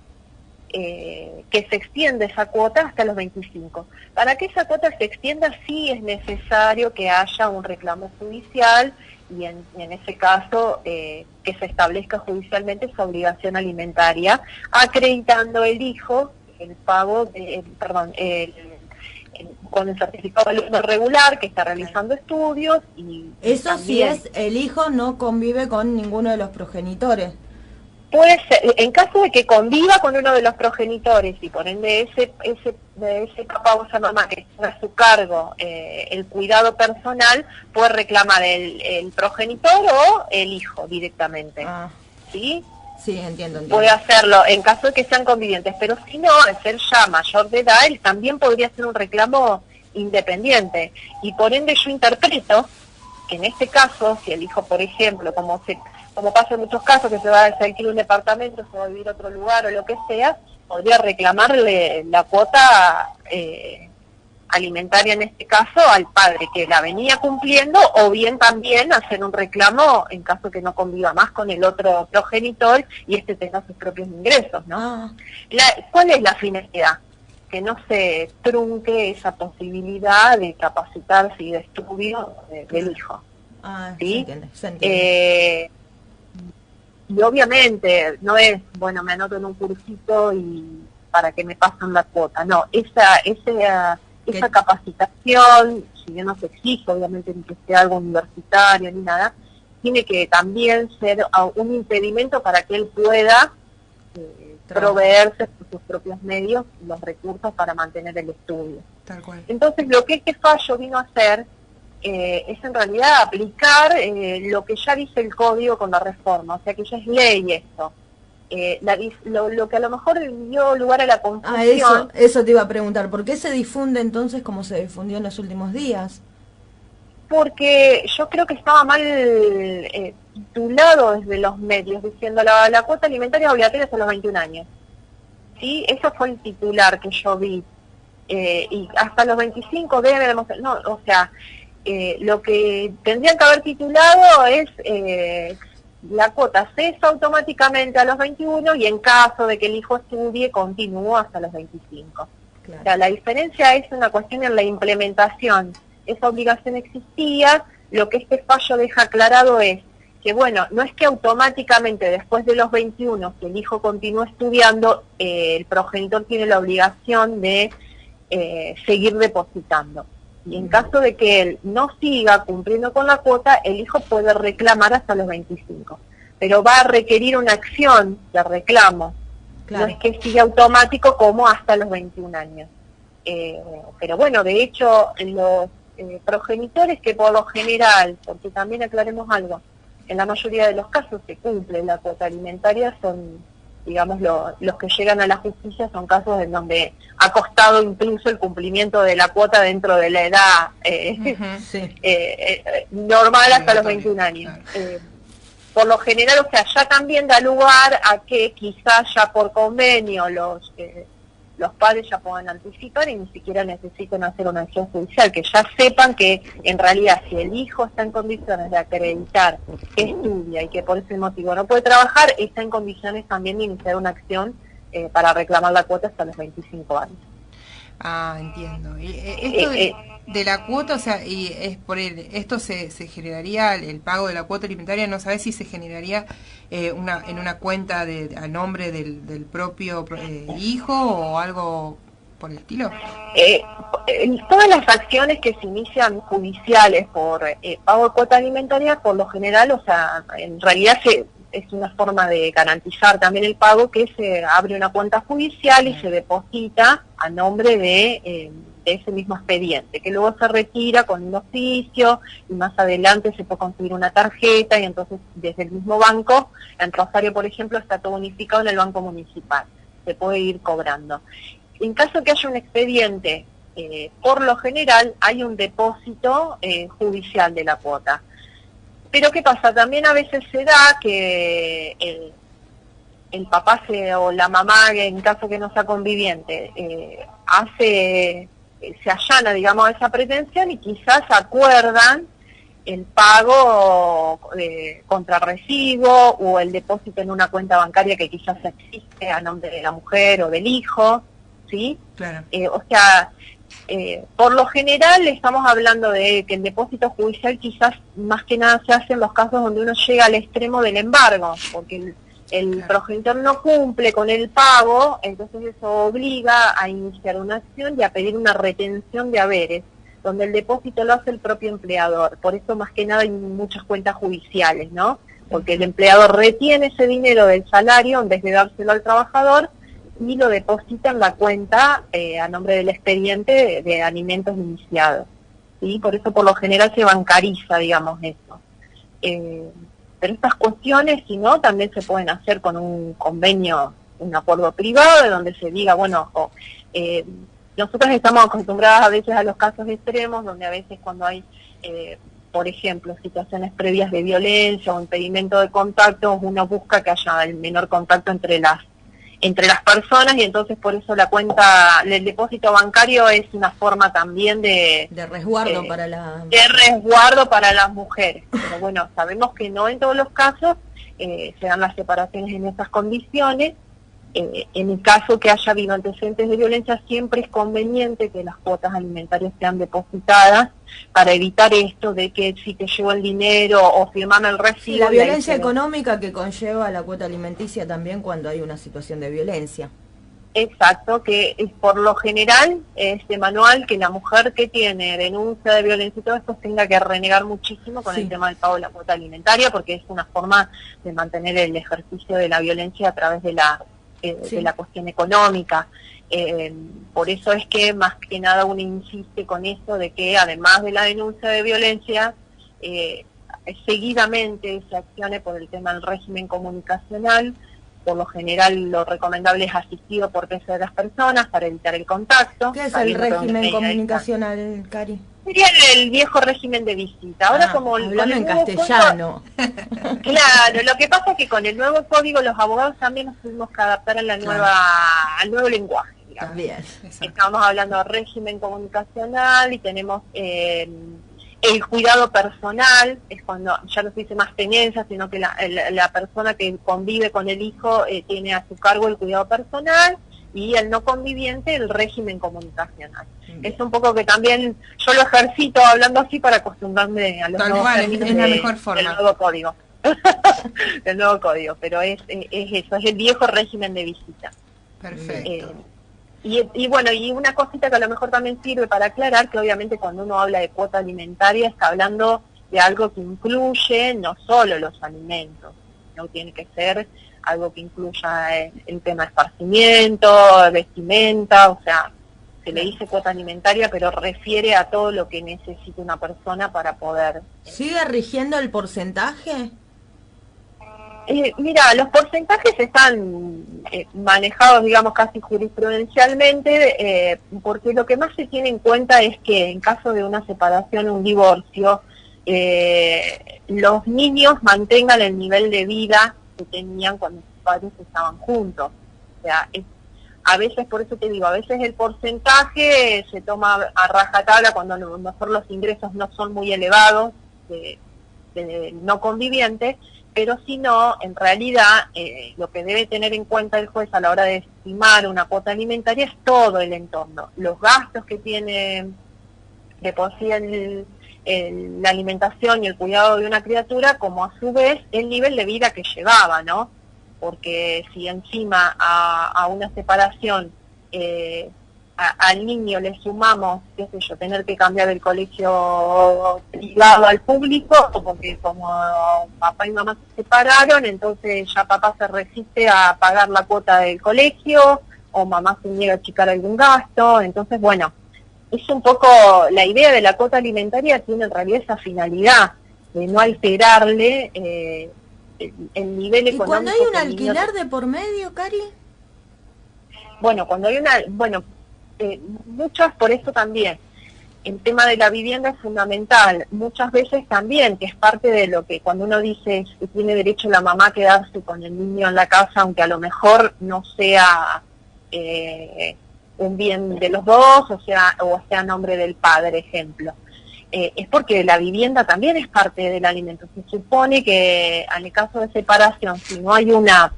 que se extienda esa cuota hasta los 25. Para que esa cuota se extienda, sí es necesario que haya un reclamo judicial y en ese caso que se establezca judicialmente esa obligación alimentaria, acreditando el hijo el pago, con el certificado de alumno regular que está realizando estudios. Y eso también, si es el hijo no convive con ninguno de los progenitores. Puede ser, en caso de que conviva con uno de los progenitores y por ende ese papá o esa mamá que tenga a su cargo el cuidado personal, puede reclamar el progenitor o el hijo directamente. ¿Sí? Sí, entiendo. Puede hacerlo en caso de que sean convivientes, pero si no, al ser ya mayor de edad, él también podría hacer un reclamo independiente. Y por ende yo interpreto que en este caso, si el hijo, por ejemplo, como pasa en muchos casos, que se alquila un departamento, se va a vivir a otro lugar o lo que sea, podría reclamarle la cuota alimentaria en este caso al padre que la venía cumpliendo, o bien también hacer un reclamo en caso que no conviva más con el otro progenitor y tenga sus propios ingresos, ¿no? ¿Cuál es la finalidad? Que no se trunque esa posibilidad de capacitarse y de estudio del hijo. ¿Sí? Se entiende. Y obviamente no es, bueno, me anoto en un cursito y para que me pasen la cuota. No, esa capacitación, si bien no se exige, obviamente, ni que sea algo universitario ni nada, tiene que también ser un impedimento para que él pueda proveerse por sus propios medios los recursos para mantener el estudio. Tal cual. Entonces, lo que este fallo vino a hacer es en realidad aplicar lo que ya dice el código con la reforma, o sea que ya es ley esto. Lo que a lo mejor dio lugar a la confusión... Eso te iba a preguntar, ¿por qué se difunde entonces como se difundió en los últimos días? porque yo creo que estaba mal titulado desde los medios, diciendo la cuota alimentaria es obligatoria hasta los 21 años. ¿Sí? Eso fue el titular que yo vi. Y hasta los 25 debe demostrar, no, o sea, lo que tendrían que haber titulado es la cuota cesa automáticamente a los 21 y en caso de que el hijo estudie continúa hasta los 25. Claro. O sea, la diferencia es una cuestión en la implementación. Esa obligación existía, lo que este fallo deja aclarado es que, bueno, no es que automáticamente después de los 21 que el hijo continúe estudiando, el progenitor tiene la obligación de seguir depositando. Y en caso de que él no siga cumpliendo con la cuota, el hijo puede reclamar hasta los 25. Pero va a requerir una acción de reclamo. Claro. No es que siga automático como hasta los 21 años. Pero bueno, de hecho, los progenitores que por lo general, porque también aclaremos algo, en la mayoría de los casos se cumple la cuota alimentaria, son, digamos, los que llegan a la justicia son casos en donde ha costado incluso el cumplimiento de la cuota dentro de la edad normal hasta los 21 años. Por lo general, o sea, ya también da lugar a que quizás ya por convenio los padres ya puedan anticipar y ni siquiera necesiten hacer una acción judicial, que ya sepan que en realidad si el hijo está en condiciones de acreditar que estudia y que por ese motivo no puede trabajar, está en condiciones también de iniciar una acción para reclamar la cuota hasta los 25 años. Ah, entiendo. Y esto de la cuota, o sea, y es por esto se generaría el pago de la cuota alimentaria, ¿no sabes si se generaría en una cuenta a nombre del propio hijo o algo por el estilo? Todas las acciones que se inician judiciales por pago de cuota alimentaria, por lo general, o sea, en realidad es una forma de garantizar también el pago, que se abre una cuenta judicial y se deposita a nombre de ese mismo expediente, que luego se retira con un oficio y más adelante se puede conseguir una tarjeta y entonces desde el mismo banco, en Rosario por ejemplo está todo unificado en el banco municipal, se puede ir cobrando. En caso que haya un expediente, por lo general hay un depósito judicial de la cuota. Pero ¿qué pasa? También a veces se da que el papá o la mamá, en caso que no sea conviviente, se allana, digamos, a esa pretensión y quizás acuerdan el pago contra recibo o el depósito en una cuenta bancaria que quizás existe a nombre de la mujer o del hijo, ¿sí? Claro. O sea, por lo general estamos hablando de que el depósito judicial quizás más que nada se hace en los casos donde uno llega al extremo del embargo, porque el progenitor no cumple con el pago, entonces eso obliga a iniciar una acción y a pedir una retención de haberes, donde el depósito lo hace el propio empleador. Por eso más que nada hay muchas cuentas judiciales, ¿no? Porque el empleador retiene ese dinero del salario en vez de dárselo al trabajador y lo deposita en la cuenta a nombre del expediente de alimentos iniciados, ¿sí? Por eso por lo general se bancariza, digamos, eso. Pero estas cuestiones, si no, también se pueden hacer con un convenio, un acuerdo privado, de donde se diga, bueno, nosotros estamos acostumbradas a veces a los casos extremos, donde a veces cuando hay, por ejemplo, situaciones previas de violencia o impedimento de contacto, uno busca que haya el menor contacto entre las personas y entonces por eso la cuenta, el depósito bancario es una forma también de resguardo de resguardo para las mujeres. Pero bueno, sabemos que no en todos los casos se dan las separaciones en esas condiciones. En el caso que haya habido antecedentes de violencia, siempre es conveniente que las cuotas alimentarias sean depositadas para evitar esto de que si te llevo el dinero o firmame el recibo. Y la violencia económica que conlleva la cuota alimenticia también cuando hay una situación de violencia. Exacto, que por lo general este manual que la mujer que tiene denuncia de violencia y todo esto tenga que renegar muchísimo con el tema del pago de la cuota alimentaria, porque es una forma de mantener el ejercicio de la violencia a través de la cuestión económica. Por eso es que más que nada uno insiste con eso de que además de la denuncia de violencia, seguidamente se accione por el tema del régimen comunicacional. Por lo general lo recomendable es asistido por terceras personas para evitar el contacto. ¿Qué es el régimen comunicacional, Cari? sería el viejo régimen de visita. Ahora hablando en castellano. Claro, lo que pasa es que con el nuevo código los abogados también nos tuvimos que adaptar a la al nuevo lenguaje. También. Estamos hablando de régimen comunicacional y tenemos el cuidado personal, es cuando ya no se dice más tenencia, sino que la persona que convive con el hijo tiene a su cargo el cuidado personal, y el no conviviente el régimen comunicacional. Es un poco que también yo lo ejercito hablando así para acostumbrarme a los nuevos términos es la mejor forma. del nuevo código. Del nuevo código, pero es eso, es el viejo régimen de visita. Perfecto. Y bueno, y una cosita que a lo mejor también sirve para aclarar, que obviamente cuando uno habla de cuota alimentaria está hablando de algo que incluye no solo los alimentos, sino tiene que ser algo que incluya el tema de esparcimiento, vestimenta, o sea, se le dice cuota alimentaria, pero refiere a todo lo que necesita una persona para poder... ¿Sigue rigiendo el porcentaje? Mira, los porcentajes están manejados, digamos, casi jurisprudencialmente, porque lo que más se tiene en cuenta es que en caso de una separación o un divorcio, los niños mantengan el nivel de vida que tenían cuando sus padres estaban juntos. O sea, a veces, por eso te digo, a veces el porcentaje se toma a rajatabla cuando a lo mejor los ingresos no son muy elevados de no convivientes, pero si no, en realidad, lo que debe tener en cuenta el juez a la hora de estimar una cuota alimentaria es todo el entorno, los gastos que tiene de por sí la alimentación y el cuidado de una criatura, como a su vez el nivel de vida que llevaba, ¿no? Porque si encima a una separación al niño le sumamos, qué sé yo, tener que cambiar el colegio privado al público, porque como papá y mamá se separaron, entonces ya papá se resiste a pagar la cuota del colegio, o mamá se niega a achicar algún gasto, entonces bueno, es un poco, la idea de la cuota alimentaria tiene en realidad esa finalidad, de no alterarle el nivel económico. ¿Y cuando hay un alquiler de por medio, Cari? Bueno, cuando hay muchas, por eso también, el tema de la vivienda es fundamental, muchas veces también, que es parte de lo que cuando uno dice que tiene derecho la mamá a quedarse con el niño en la casa, aunque a lo mejor no sea un bien de los dos, o sea a nombre del padre, ejemplo. Es porque la vivienda también es parte del alimento. Se supone que en el caso de separación, si no hay una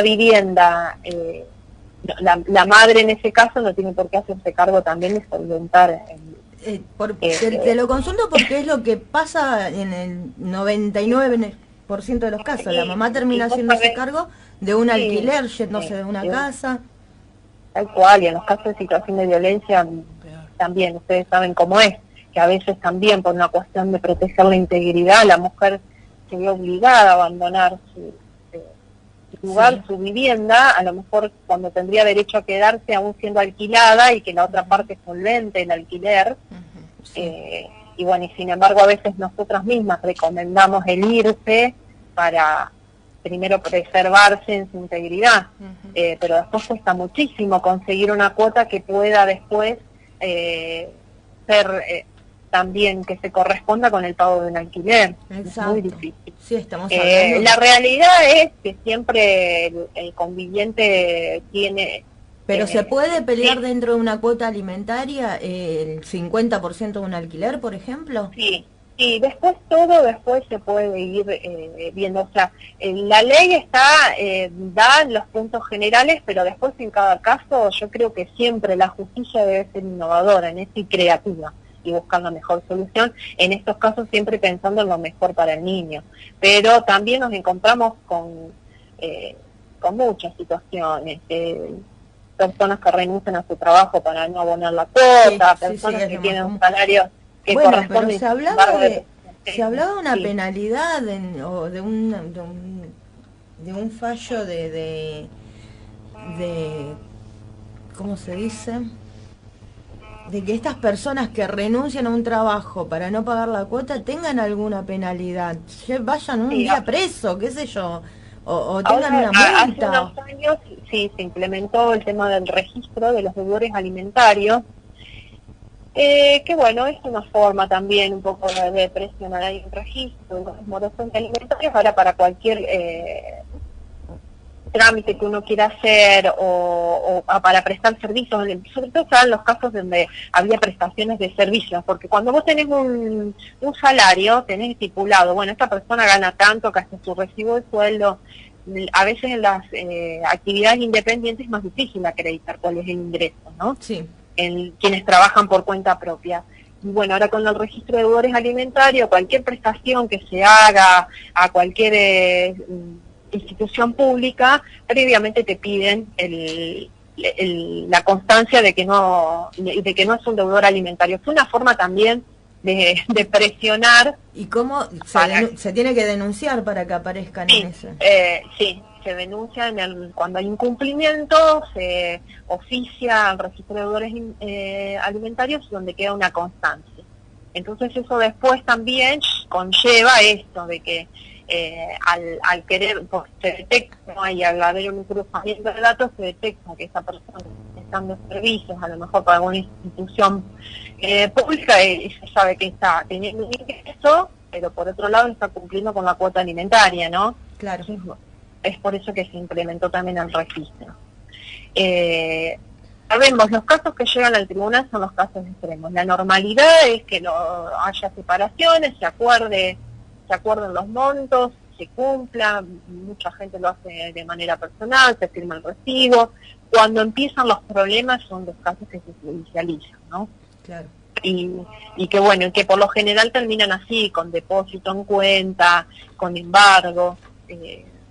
vivienda, la madre en ese caso no tiene por qué hacerse cargo también de solventar. Te lo consulto porque es lo que pasa en el 99% de los casos. La mamá termina haciéndose cargo de un alquiler, yéndose de una casa. Tal cual, y en los casos de situación de violencia también, ustedes saben cómo es, que a veces también por una cuestión de proteger la integridad, la mujer se ve obligada a abandonar su lugar, su vivienda, a lo mejor cuando tendría derecho a quedarse aún siendo alquilada y que la otra parte solvente el alquiler, y bueno, y sin embargo a veces nosotras mismas recomendamos el irse para primero preservarse en su integridad, pero después cuesta muchísimo conseguir una cuota que pueda después ser también que se corresponda con el pago de un alquiler. Exacto. Es muy difícil. Sí, estamos hablando. La realidad es que siempre el conviviente tiene... Pero ¿se puede pelear dentro de una cuota alimentaria el 50% de un alquiler, por ejemplo? Sí, después se puede ir viendo. O sea, la ley da los puntos generales, pero después en cada caso yo creo que siempre la justicia debe ser innovadora en esto y creativa, y buscar la mejor solución, en estos casos siempre pensando en lo mejor para el niño. Pero también nos encontramos con muchas situaciones, personas que renuncian a su trabajo para no abonar la cuota, personas que tienen un salario que corresponde. Pero se hablaba de una penalidad o de un fallo de ¿cómo se dice? De que estas personas que renuncian a un trabajo para no pagar la cuota tengan alguna penalidad, vayan un día preso, qué sé yo, o tengan una multa. Hace unos años se implementó el tema del registro de los deudores alimentarios, que bueno, es una forma también un poco de presionar. Hay un registro de los morosos alimentarios ahora para cualquier trámite que uno quiera hacer o para prestar servicios, sobre todo en los casos donde había prestaciones de servicios, porque cuando vos tenés un salario, tenés estipulado, bueno, esta persona gana tanto, que hace su recibo de sueldo. A veces en las actividades independientes es más difícil acreditar cuál es el ingreso, ¿no? Sí. En quienes trabajan por cuenta propia. Y bueno, ahora con el registro de deudores alimentarios, cualquier prestación que se haga a cualquier institución pública, previamente te piden la constancia de que no es un deudor alimentario. Es una forma también de presionar. ¿Y cómo se tiene que denunciar para que aparezcan en ese? Sí, se denuncia cuando hay incumplimiento, se oficia al registro de deudores alimentarios donde queda una constancia. Entonces eso después también conlleva esto de que al querer, pues, se detecta, ¿no? Y al haber un cruzamiento de datos se detecta que esa persona está dando servicios, a lo mejor para alguna institución pública, y se sabe que está teniendo un ingreso, pero por otro lado está cumpliendo con la cuota alimentaria, ¿no? Claro. Es por eso que se implementó también el registro. Sabemos, los casos que llegan al tribunal son los casos extremos. La normalidad es que haya separaciones, se acuerden los montos, se cumpla, mucha gente lo hace de manera personal, se firma el recibo. Cuando empiezan los problemas son los casos que se judicializan, ¿no? Claro. Y que bueno, que por lo general terminan así, con depósito en cuenta, con embargo,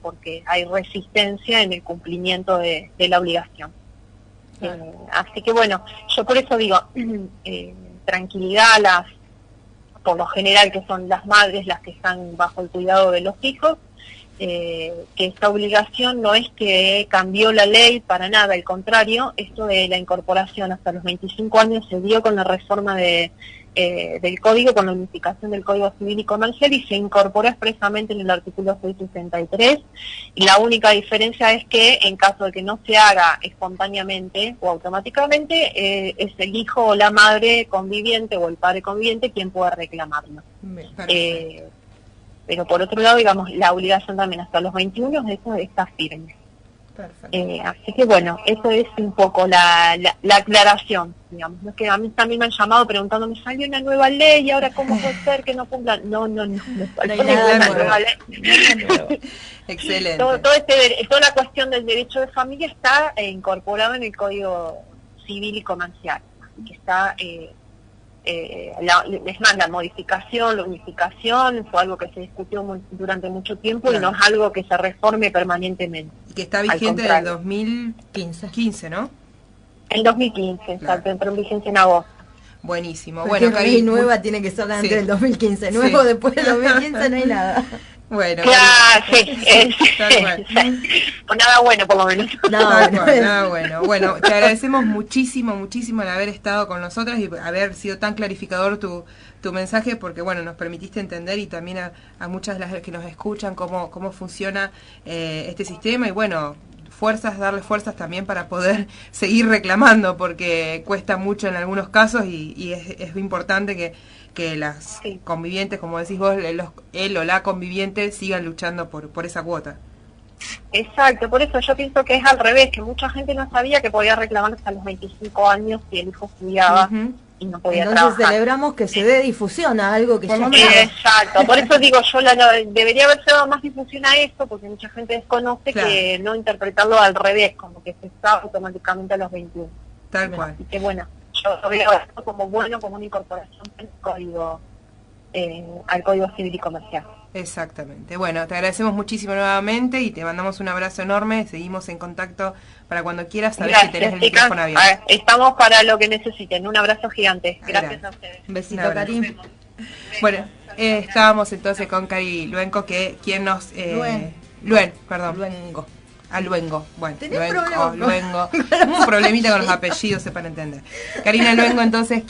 porque hay resistencia en el cumplimiento de la obligación. Así que bueno, yo por eso digo, tranquilidad por lo general que son las madres las que están bajo el cuidado de los hijos, que esta obligación no es que cambió la ley para nada, al contrario, esto de la incorporación hasta los 25 años se dio con la reforma del Código, con la unificación del Código Civil y Comercial, y se incorporó expresamente en el artículo 663, y la única diferencia es que en caso de que no se haga espontáneamente o automáticamente, es el hijo o la madre conviviente o el padre conviviente quien pueda reclamarlo. Pero por otro lado, digamos, la obligación también hasta los 21 de eso está firme. Así que bueno, eso es un poco la aclaración, digamos. No es que a mí también me han llamado preguntándome, salió una nueva ley y ahora cómo puede ser que no cumplan. No hay nada nueva ley. Excelente. Toda la cuestión del derecho de familia está incorporada en el Código Civil y Comercial, que está es más, la modificación, la unificación fue algo que se discutió durante mucho tiempo, claro, y no es algo que se reforme permanentemente. Y que está vigente desde el 2015, ¿no? El 2015, claro, exacto, entró en vigencia en agosto. Buenísimo. Bueno, la ley nueva tiene que ser antes del 2015, nuevo después del 2015 no hay nada. Bueno, claro, pues nada bueno por lo menos. Nada bueno. Bueno, te agradecemos muchísimo el haber estado con nosotras y haber sido tan clarificador tu mensaje, porque bueno, nos permitiste entender y también a muchas de las que nos escuchan cómo funciona este sistema, y bueno, darle fuerzas también para poder seguir reclamando, porque cuesta mucho en algunos casos y es importante que las convivientes, como decís vos, él o la conviviente sigan luchando por esa cuota. Exacto, por eso yo pienso que es al revés, que mucha gente no sabía que podía reclamar hasta los 25 años si el hijo estudiaba y no podía trabajar. Entonces celebramos que se dé difusión a algo que ya exacto, por eso digo yo, debería haberse dado más difusión a esto, porque mucha gente desconoce, claro, que no interpretarlo al revés, como que se está automáticamente a los 21. Tal cual. Y que bueno, yo lo veo esto como bueno, como una incorporación al Código Civil y Comercial. Exactamente. Bueno, te agradecemos muchísimo nuevamente y te mandamos un abrazo enorme. Seguimos en contacto para cuando quieras. Sabés que tenés el micrófono abierto. Estamos para lo que necesiten. Un abrazo gigante. Gracias a ustedes. Un besito, Karim. Bueno, estábamos entonces con Cari Luengo, quien nos... Luengo. A Luengo, bueno, Luengo. Un problemita con los apellidos, sepan entender. Karina Luengo, entonces,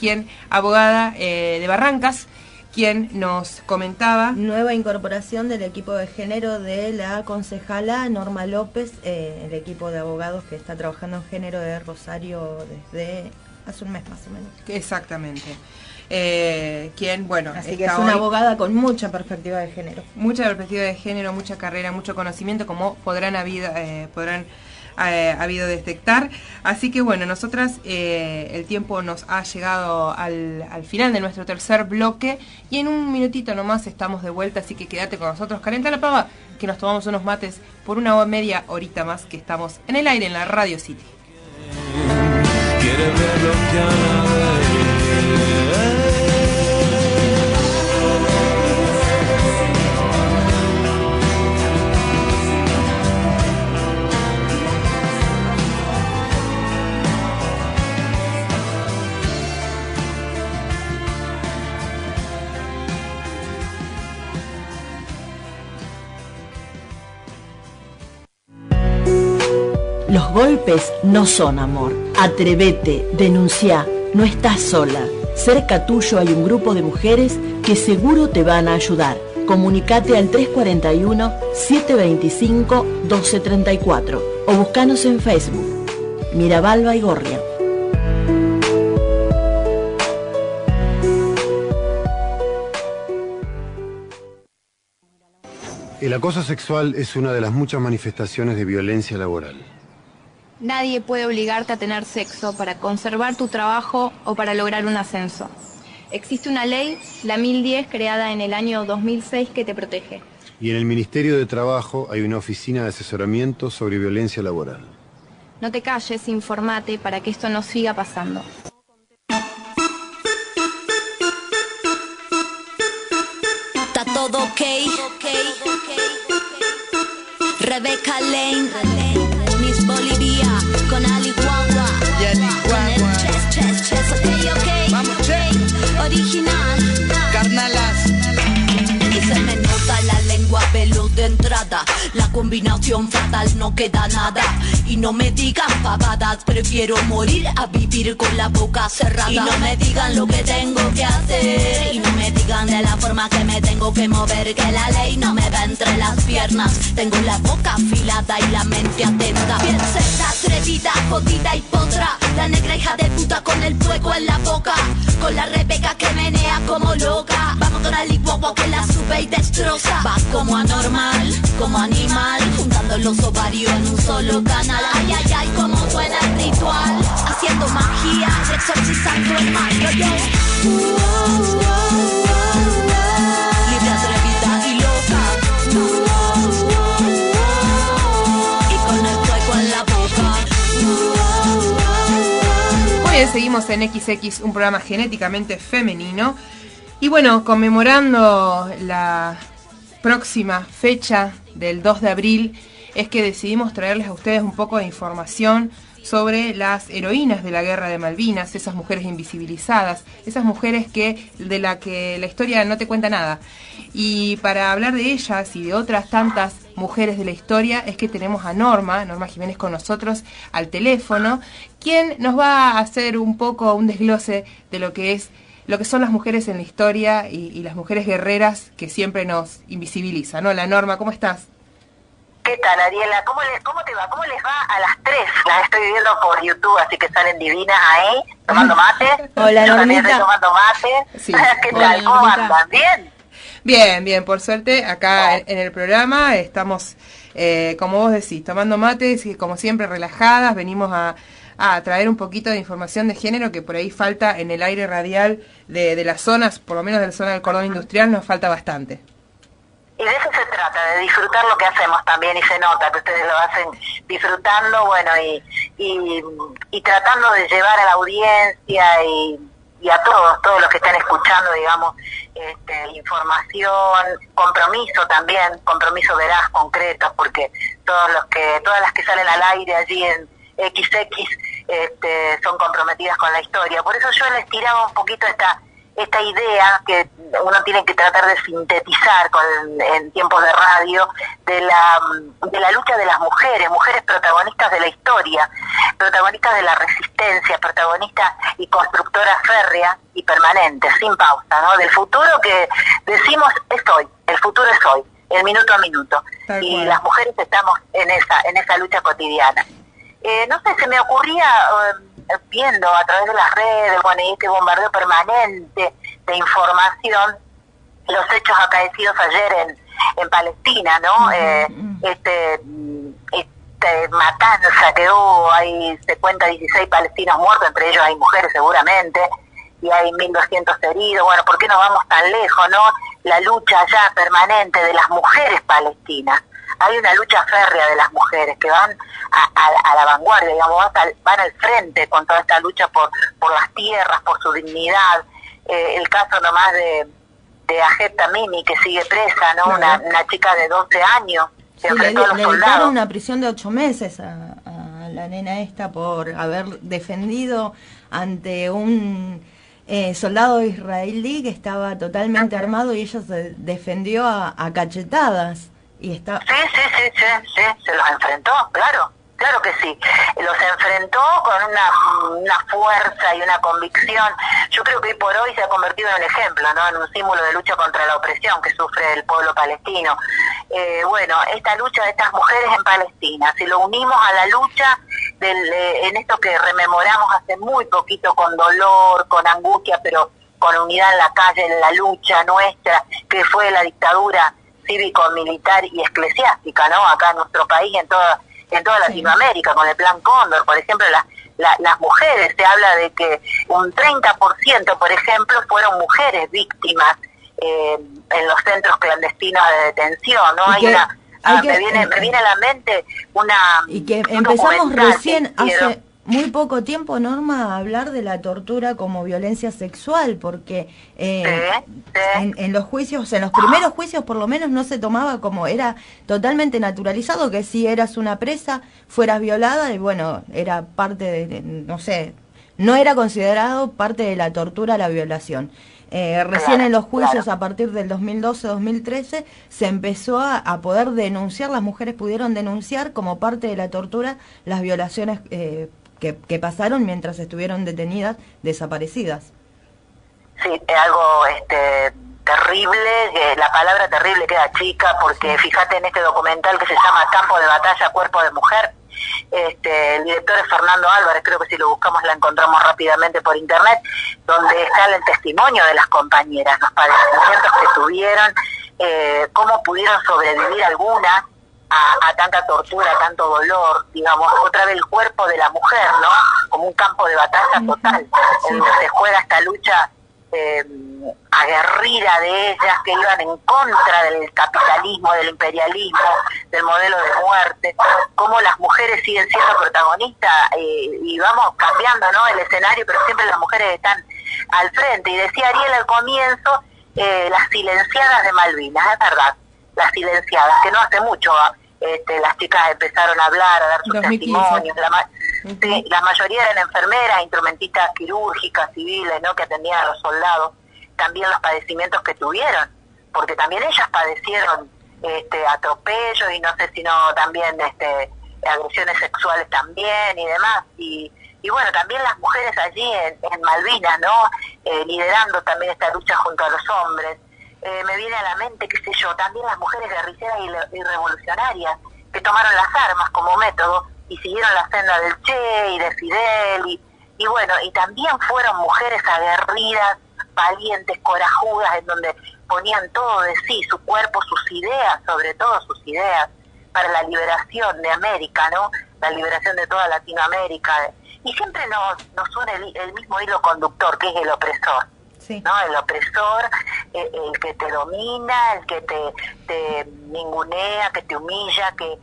abogada de Barrancas, quien nos comentaba... Nueva incorporación del equipo de género de la concejala Norma López, el equipo de abogados que está trabajando en género de Rosario desde hace un mes más o menos. Exactamente. Quien, bueno, así que es una abogada con mucha perspectiva de género. Mucha perspectiva de género, mucha carrera, mucho conocimiento, como podrán habido detectar. Así que bueno, nosotras el tiempo nos ha llegado al final de nuestro tercer bloque y en un minutito nomás estamos de vuelta, así que quédate con nosotros, calenta la pava, que nos tomamos unos mates por una media horita más que estamos en el aire en la Radio City. Quiere ver lo que Los golpes no son amor. Atrévete, denunciá, no estás sola. Cerca tuyo hay un grupo de mujeres que seguro te van a ayudar. Comunicate al 341-725-1234 o buscanos en Facebook. Mirabal Baigorria. El acoso sexual es una de las muchas manifestaciones de violencia laboral. Nadie puede obligarte a tener sexo para conservar tu trabajo o para lograr un ascenso. Existe una ley, la 1010, creada en el año 2006, que te protege. Y en el Ministerio de Trabajo hay una oficina de asesoramiento sobre violencia laboral. No te calles, informate para que esto no siga pasando. Está todo ok. Rebecca Lane, Miss Bolivia, con Ali Guagua, con el chess, ok. Vamos, Original, carnalas. y se me nota la lengua veloz de entrada. La combinación fatal, no queda nada. Y no me digan pavadas, prefiero morir a vivir con la boca cerrada. Y no me digan lo que tengo que hacer, y no me digan de la forma que me tengo que mover, que la ley no me va entre las piernas. Tengo la boca afilada y la mente atenta. Bien cerda, atrevida, jodida y potra, la negra hija de puta con el fuego en la boca, con la Rebeca que menea como loca. Vamos con la licuagua que la sube y destroza. Vas como anormal, como animal, juntando los ovarios en un solo canal. Ay, ay, ay, como suena el ritual, haciendo magia, exorcizando el mal. Yo, libre, atrevida y loca, y con el fuego en la boca. Muy bien, seguimos en XX, un programa genéticamente femenino. Y bueno, conmemorando la próxima fecha del 2 de abril, es que decidimos traerles a ustedes un poco de información sobre las heroínas de la Guerra de Malvinas, esas mujeres invisibilizadas, esas mujeres de la que la historia no te cuenta nada. Y para hablar de ellas y de otras tantas mujeres de la historia es que tenemos a Norma Jiménez con nosotros al teléfono, quien nos va a hacer un poco un desglose de lo que son las mujeres en la historia y las mujeres guerreras que siempre nos invisibilizan. Hola Norma, ¿cómo estás? ¿Qué tal, Ariela? ¿Cómo te va? ¿Cómo les va a las 3? Las estoy viendo por YouTube, así que salen divinas ahí, tomando mate. Hola, yo también Normita. estoy tomando mate. Sí. ¿Qué tal? ¿Cómo andan? ¿Bien? Bien, por suerte, acá en el programa estamos, como vos decís, tomando mates y como siempre relajadas, venimos a traer un poquito de información de género que por ahí falta en el aire radial de las zonas, por lo menos de la zona del cordón industrial, nos falta bastante. Y de eso se trata, de disfrutar lo que hacemos también, y se nota que ustedes lo hacen disfrutando, bueno, y tratando de llevar a la audiencia y a todos los que están escuchando, digamos, información, compromiso también, compromiso veraz, concreto, porque todas las que salen al aire allí en XX son comprometidas con la historia. Por eso yo les tiraba un poquito esta idea que uno tiene que tratar de sintetizar en tiempos de radio, de la lucha de las mujeres protagonistas de la historia, protagonistas de la resistencia, protagonistas y constructoras férreas y permanentes, sin pausa, ¿no? Del futuro que decimos es hoy, el futuro es hoy, el minuto a minuto. Y las mujeres estamos en esa lucha cotidiana. No sé, se me ocurría viendo a través de las redes, bueno, y este bombardeo permanente de información, los hechos acaecidos ayer en Palestina, ¿no? Matanza que hubo, ahí se cuenta 16 palestinos muertos, entre ellos hay mujeres seguramente, y hay 1.200 heridos. Bueno, ¿por qué no vamos tan lejos, no? La lucha ya permanente de las mujeres palestinas. Hay una lucha férrea de las mujeres que van a la vanguardia, digamos, van al frente con toda esta lucha por las tierras, por su dignidad. El caso nomás de Ajed Tamimi, que sigue presa, ¿no? Claro. Una chica de 12 años. Sí, le dictaron una prisión de 8 meses a la nena esta por haber defendido ante un soldado israelí que estaba totalmente armado, y ella se defendió a cachetadas. Y está... Sí, se los enfrentó, claro que sí. Los enfrentó con una fuerza y una convicción. Yo creo que hoy por hoy se ha convertido en un ejemplo, ¿no? En un símbolo de lucha contra la opresión que sufre el pueblo palestino. Bueno, esta lucha de estas mujeres en Palestina, si lo unimos a la lucha en esto que rememoramos hace muy poquito, con dolor, con angustia, pero con unidad en la calle, en la lucha nuestra, que fue la dictadura cívico-militar y eclesiástica, ¿no? Acá en nuestro país, en toda Latinoamérica, con el Plan Cóndor, por ejemplo, las mujeres, se habla de que un 30%, por ejemplo, fueron mujeres víctimas en los centros clandestinos de detención, ¿no? Me viene a la mente y que empezamos recién hace muy poco tiempo, Norma, a hablar de la tortura como violencia sexual, porque en los juicios, en los primeros juicios por lo menos, no se tomaba como, era totalmente naturalizado que si eras una presa fueras violada, y bueno, era parte de, no sé, no era considerado parte de la tortura la violación. Recién en los juicios, a partir del 2012-2013, se empezó a poder denunciar, las mujeres pudieron denunciar como parte de la tortura las violaciones que pasaron mientras estuvieron detenidas, desaparecidas. Sí, es algo terrible, la palabra terrible queda chica, porque fíjate en este documental que se llama Campo de Batalla, Cuerpo de Mujer, el director es Fernando Álvarez, creo que si lo buscamos la encontramos rápidamente por internet, donde está el testimonio de las compañeras, los padecimientos que tuvieron, cómo pudieron sobrevivir algunas a tanta tortura, a tanto dolor, digamos, otra vez el cuerpo de la mujer, ¿no? Como un campo de batalla total, en donde se juega esta lucha aguerrida de ellas, que iban en contra del capitalismo, del imperialismo, del modelo de muerte, cómo las mujeres siguen siendo protagonistas, y vamos cambiando, ¿no?, el escenario, pero siempre las mujeres están al frente. Y decía Ariel al comienzo, las silenciadas de Malvinas, es verdad, las silenciadas, que no hace mucho las chicas empezaron a hablar, a dar sus 2015. Testimonios, la mayoría eran enfermeras, instrumentistas quirúrgicas, civiles, ¿no?, que atendían a los soldados, también los padecimientos que tuvieron, porque también ellas padecieron atropellos, y no sé si no también agresiones sexuales también y demás, y bueno, también las mujeres allí en Malvinas, ¿no?, liderando también esta lucha junto a los hombres. Me viene a la mente, qué sé yo, también las mujeres guerrilleras y revolucionarias que tomaron las armas como método y siguieron la senda del Che y de Fidel, y bueno, y también fueron mujeres aguerridas, valientes, corajudas, en donde ponían todo de sí, su cuerpo, sus ideas, sobre todo sus ideas, para la liberación de América, ¿no?, la liberación de toda Latinoamérica. Y siempre nos une el mismo hilo conductor, que es el opresor. Sí. ¿No? El opresor, el que te domina, el que te ningunea, que te humilla, que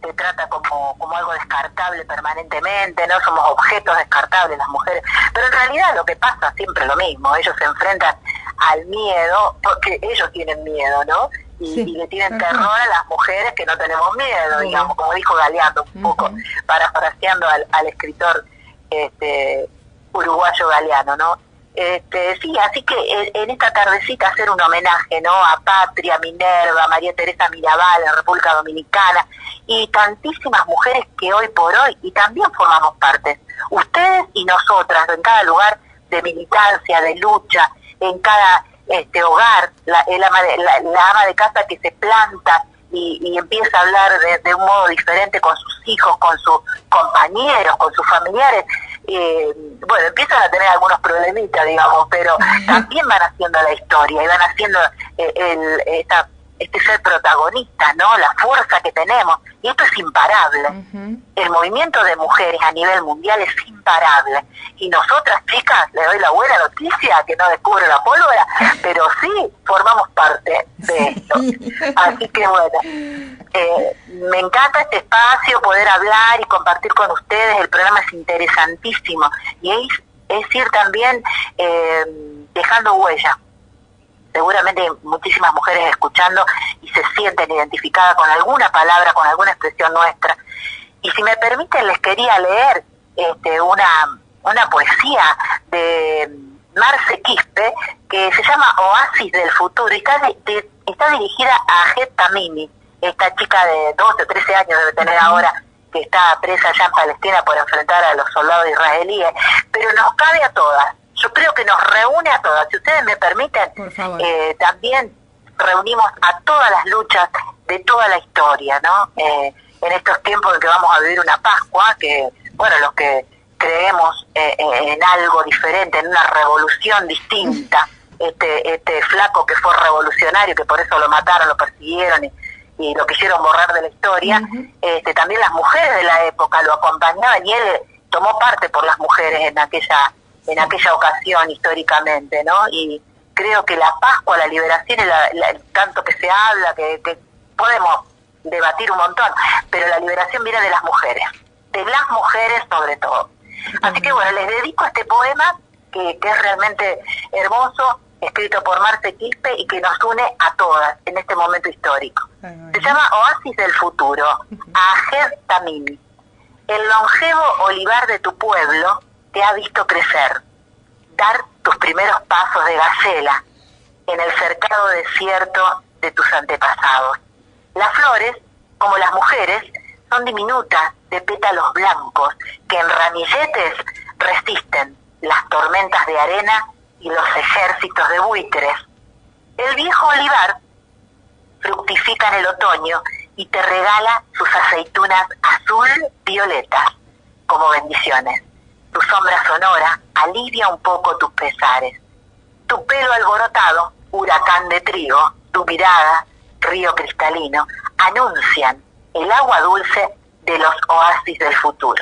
te trata como algo descartable permanentemente, ¿no? Somos objetos descartables las mujeres. Pero en realidad lo que pasa siempre es lo mismo, ellos se enfrentan al miedo, porque ellos tienen miedo, ¿no? Y le tienen terror a las mujeres que no tenemos miedo, digamos, como dijo Galeano, un poco parafraseando al escritor uruguayo Galeano, ¿no? Sí, así que en esta tardecita hacer un homenaje, ¿no?, a Patria, Minerva, María Teresa Mirabal, en República Dominicana, y tantísimas mujeres que hoy por hoy, y también formamos parte, ustedes y nosotras, en cada lugar de militancia, de lucha, en cada hogar, la ama de casa que se planta y empieza a hablar de un modo diferente con sus hijos, con sus compañeros, con sus familiares. bueno, empiezan a tener algunos problemitas, digamos, pero también van haciendo la historia y van haciendo este ser protagonista, ¿no? La fuerza que tenemos, y esto es imparable. El movimiento de mujeres a nivel mundial es imparable, y nosotras, chicas, les doy la buena noticia, que no descubre la pólvora, pero sí formamos parte de esto. Así que bueno, me encanta este espacio, poder hablar y compartir con ustedes. El programa es interesantísimo, y es ir también dejando huella. Seguramente hay muchísimas mujeres escuchando y se sienten identificadas con alguna palabra, con alguna expresión nuestra. Y si me permiten, les quería leer una poesía de Marce Quispe, que se llama Oasis del Futuro, y está dirigida a Ahed Tamimi, esta chica de 12 o 13 años debe tener ahora, que está presa allá en Palestina por enfrentar a los soldados israelíes, pero nos cabe a todas. Yo creo que nos reúne a todas. Si ustedes me permiten, también reunimos a todas las luchas de toda la historia, ¿no? En estos tiempos en que vamos a vivir una Pascua, que, bueno, los que creemos en algo diferente, en una revolución distinta, este flaco que fue revolucionario, que por eso lo mataron, lo persiguieron y lo quisieron borrar de la historia, también las mujeres de la época lo acompañaban, y él tomó parte por las mujeres en aquella ocasión históricamente, ¿no? Y creo que la Pascua, la liberación, tanto que se habla, que podemos debatir un montón, pero la liberación viene de las mujeres sobre todo. Así que bueno, les dedico este poema que es realmente hermoso, escrito por Marce Quispe y que nos une a todas en este momento histórico. Se llama Oasis del Futuro, a Ahed Tamimi. El longevo olivar de tu pueblo te ha visto crecer, dar tus primeros pasos de gacela en el cercado desierto de tus antepasados. Las flores, como las mujeres, son diminutas, de pétalos blancos, que en ramilletes resisten las tormentas de arena y los ejércitos de buitres. El viejo olivar fructifica en el otoño y te regala sus aceitunas azul violetas como bendiciones. Tu sombra sonora alivia un poco tus pesares. Tu pelo alborotado, huracán de trigo, tu mirada, río cristalino, anuncian el agua dulce de los oasis del futuro.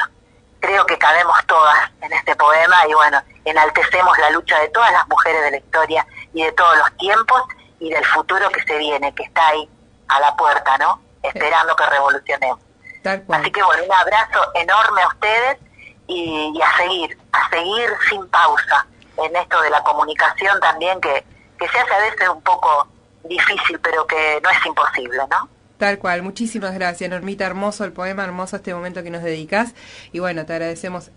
Creo que cabemos todas en este poema y bueno, enaltecemos la lucha de todas las mujeres de la historia y de todos los tiempos y del futuro que se viene, que está ahí a la puerta, ¿no? Esperando que revolucionemos. Así que bueno, un abrazo enorme a ustedes y a seguir sin pausa en esto de la comunicación también, que se hace a veces un poco difícil, pero que no es imposible, ¿no? Tal cual, muchísimas gracias, Normita, hermoso el poema, hermoso este momento que nos dedicas, y bueno, te agradecemos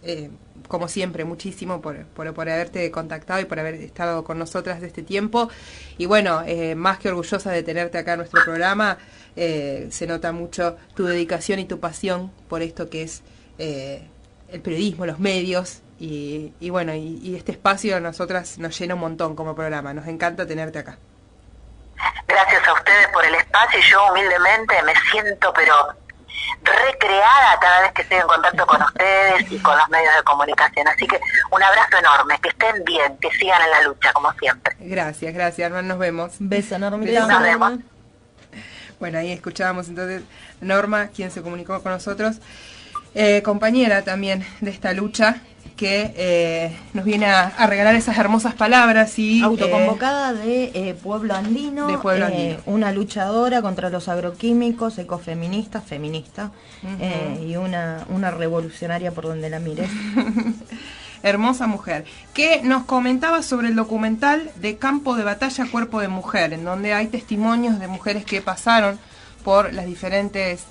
como siempre muchísimo por haberte contactado y por haber estado con nosotras de este tiempo, y bueno, más que orgullosa de tenerte acá en nuestro programa. Se nota mucho tu dedicación y tu pasión por esto que es el periodismo, los medios, y bueno, y este espacio a nosotras nos llena un montón como programa, nos encanta tenerte acá. Gracias a ustedes por el espacio, y yo humildemente me siento pero recreada cada vez que estoy en contacto con ustedes y con los medios de comunicación, así que un abrazo enorme, que estén bien, que sigan en la lucha como siempre. Gracias, nos vemos. Beso, Normita. Nos vemos. Bueno, ahí escuchábamos entonces Norma, quien se comunicó con nosotros, compañera también de esta lucha, que nos viene a regalar esas hermosas palabras. Y autoconvocada de Pueblo Andino, una luchadora contra los agroquímicos, ecofeminista, feminista, y una revolucionaria por donde la mires. Hermosa mujer, que nos comentaba sobre el documental de Campo de Batalla, Cuerpo de Mujer, en donde hay testimonios de mujeres que pasaron por los diferentes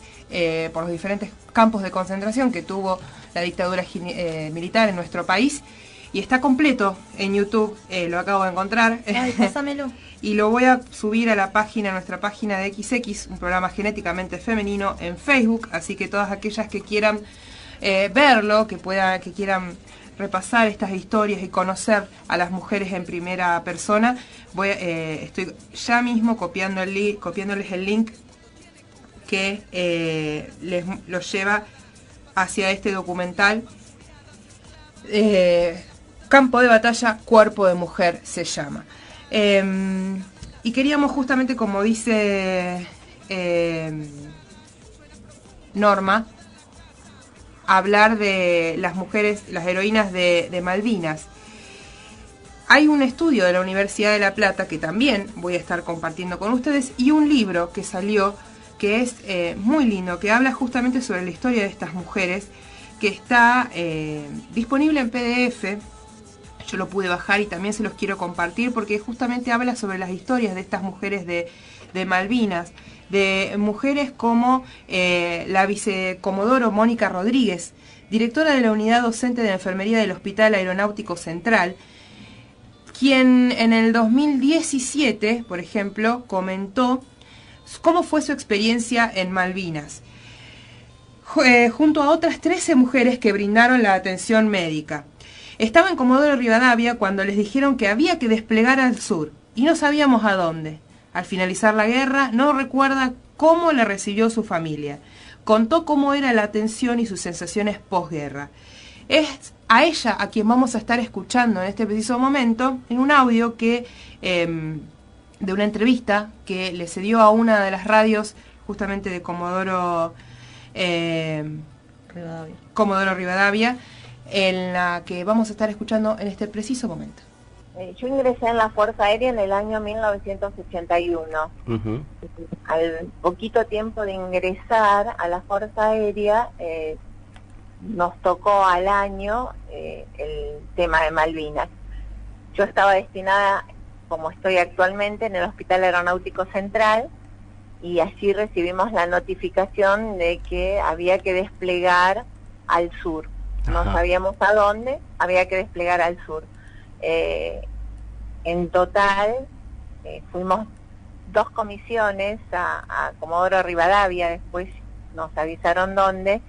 campos de concentración que tuvo la dictadura militar en nuestro país, y está completo en YouTube, lo acabo de encontrar. Ay, pásamelo. Y lo voy a subir a nuestra página de XX, un programa genéticamente femenino, en Facebook, así que todas aquellas que quieran verlo, que quieran repasar estas historias y conocer a las mujeres en primera persona, estoy ya mismo copiándoles el link que los lleva hacia este documental, Campo de batalla, cuerpo de mujer se llama. Y queríamos justamente, como dice Norma, hablar de las mujeres, las heroínas de Malvinas. Hay un estudio de la Universidad de La Plata que también voy a estar compartiendo con ustedes, y un libro que salió que es muy lindo, que habla justamente sobre la historia de estas mujeres, que está disponible en PDF. Yo lo pude bajar y también se los quiero compartir porque justamente habla sobre las historias de estas mujeres de Malvinas, de mujeres como la vicecomodoro Mónica Rodríguez, directora de la unidad docente de enfermería del Hospital Aeronáutico Central, quien en el 2017, por ejemplo, comentó cómo fue su experiencia en Malvinas, junto a otras 13 mujeres que brindaron la atención médica. Estaba en Comodoro Rivadavia cuando les dijeron que había que desplegar al sur, y no sabíamos a dónde. Al finalizar la guerra, no recuerda cómo la recibió su familia. Contó cómo era la atención y sus sensaciones posguerra. Es a ella a quien vamos a estar escuchando en este preciso momento, en un audio que de una entrevista que le cedió a una de las radios justamente de Comodoro Rivadavia, en la que vamos a estar escuchando en este preciso momento. Yo ingresé en la Fuerza Aérea en el año 1981. Al poquito tiempo de ingresar a la Fuerza Aérea, nos tocó al año el tema de Malvinas. Yo estaba destinada, como estoy actualmente, en el Hospital Aeronáutico Central, y allí recibimos la notificación de que había que desplegar al sur. No sabíamos a dónde, había que desplegar al sur. En total fuimos 2 comisiones a Comodoro Rivadavia, después nos avisaron dónde.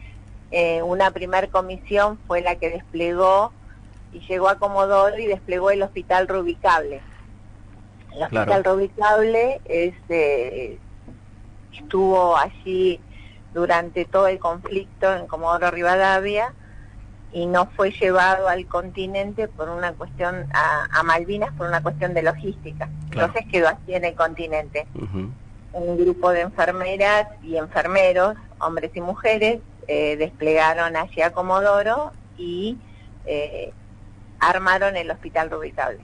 Una primer comisión fue la que desplegó y llegó a Comodoro y desplegó el Hospital Rubicable. El Hospital Rubicable estuvo allí durante todo el conflicto en Comodoro Rivadavia, y no fue llevado al continente por una cuestión, a Malvinas por una cuestión de logística. Entonces quedó así en el continente. Un grupo de enfermeras y enfermeros, hombres y mujeres, desplegaron allí a Comodoro y armaron el Hospital Rubicable.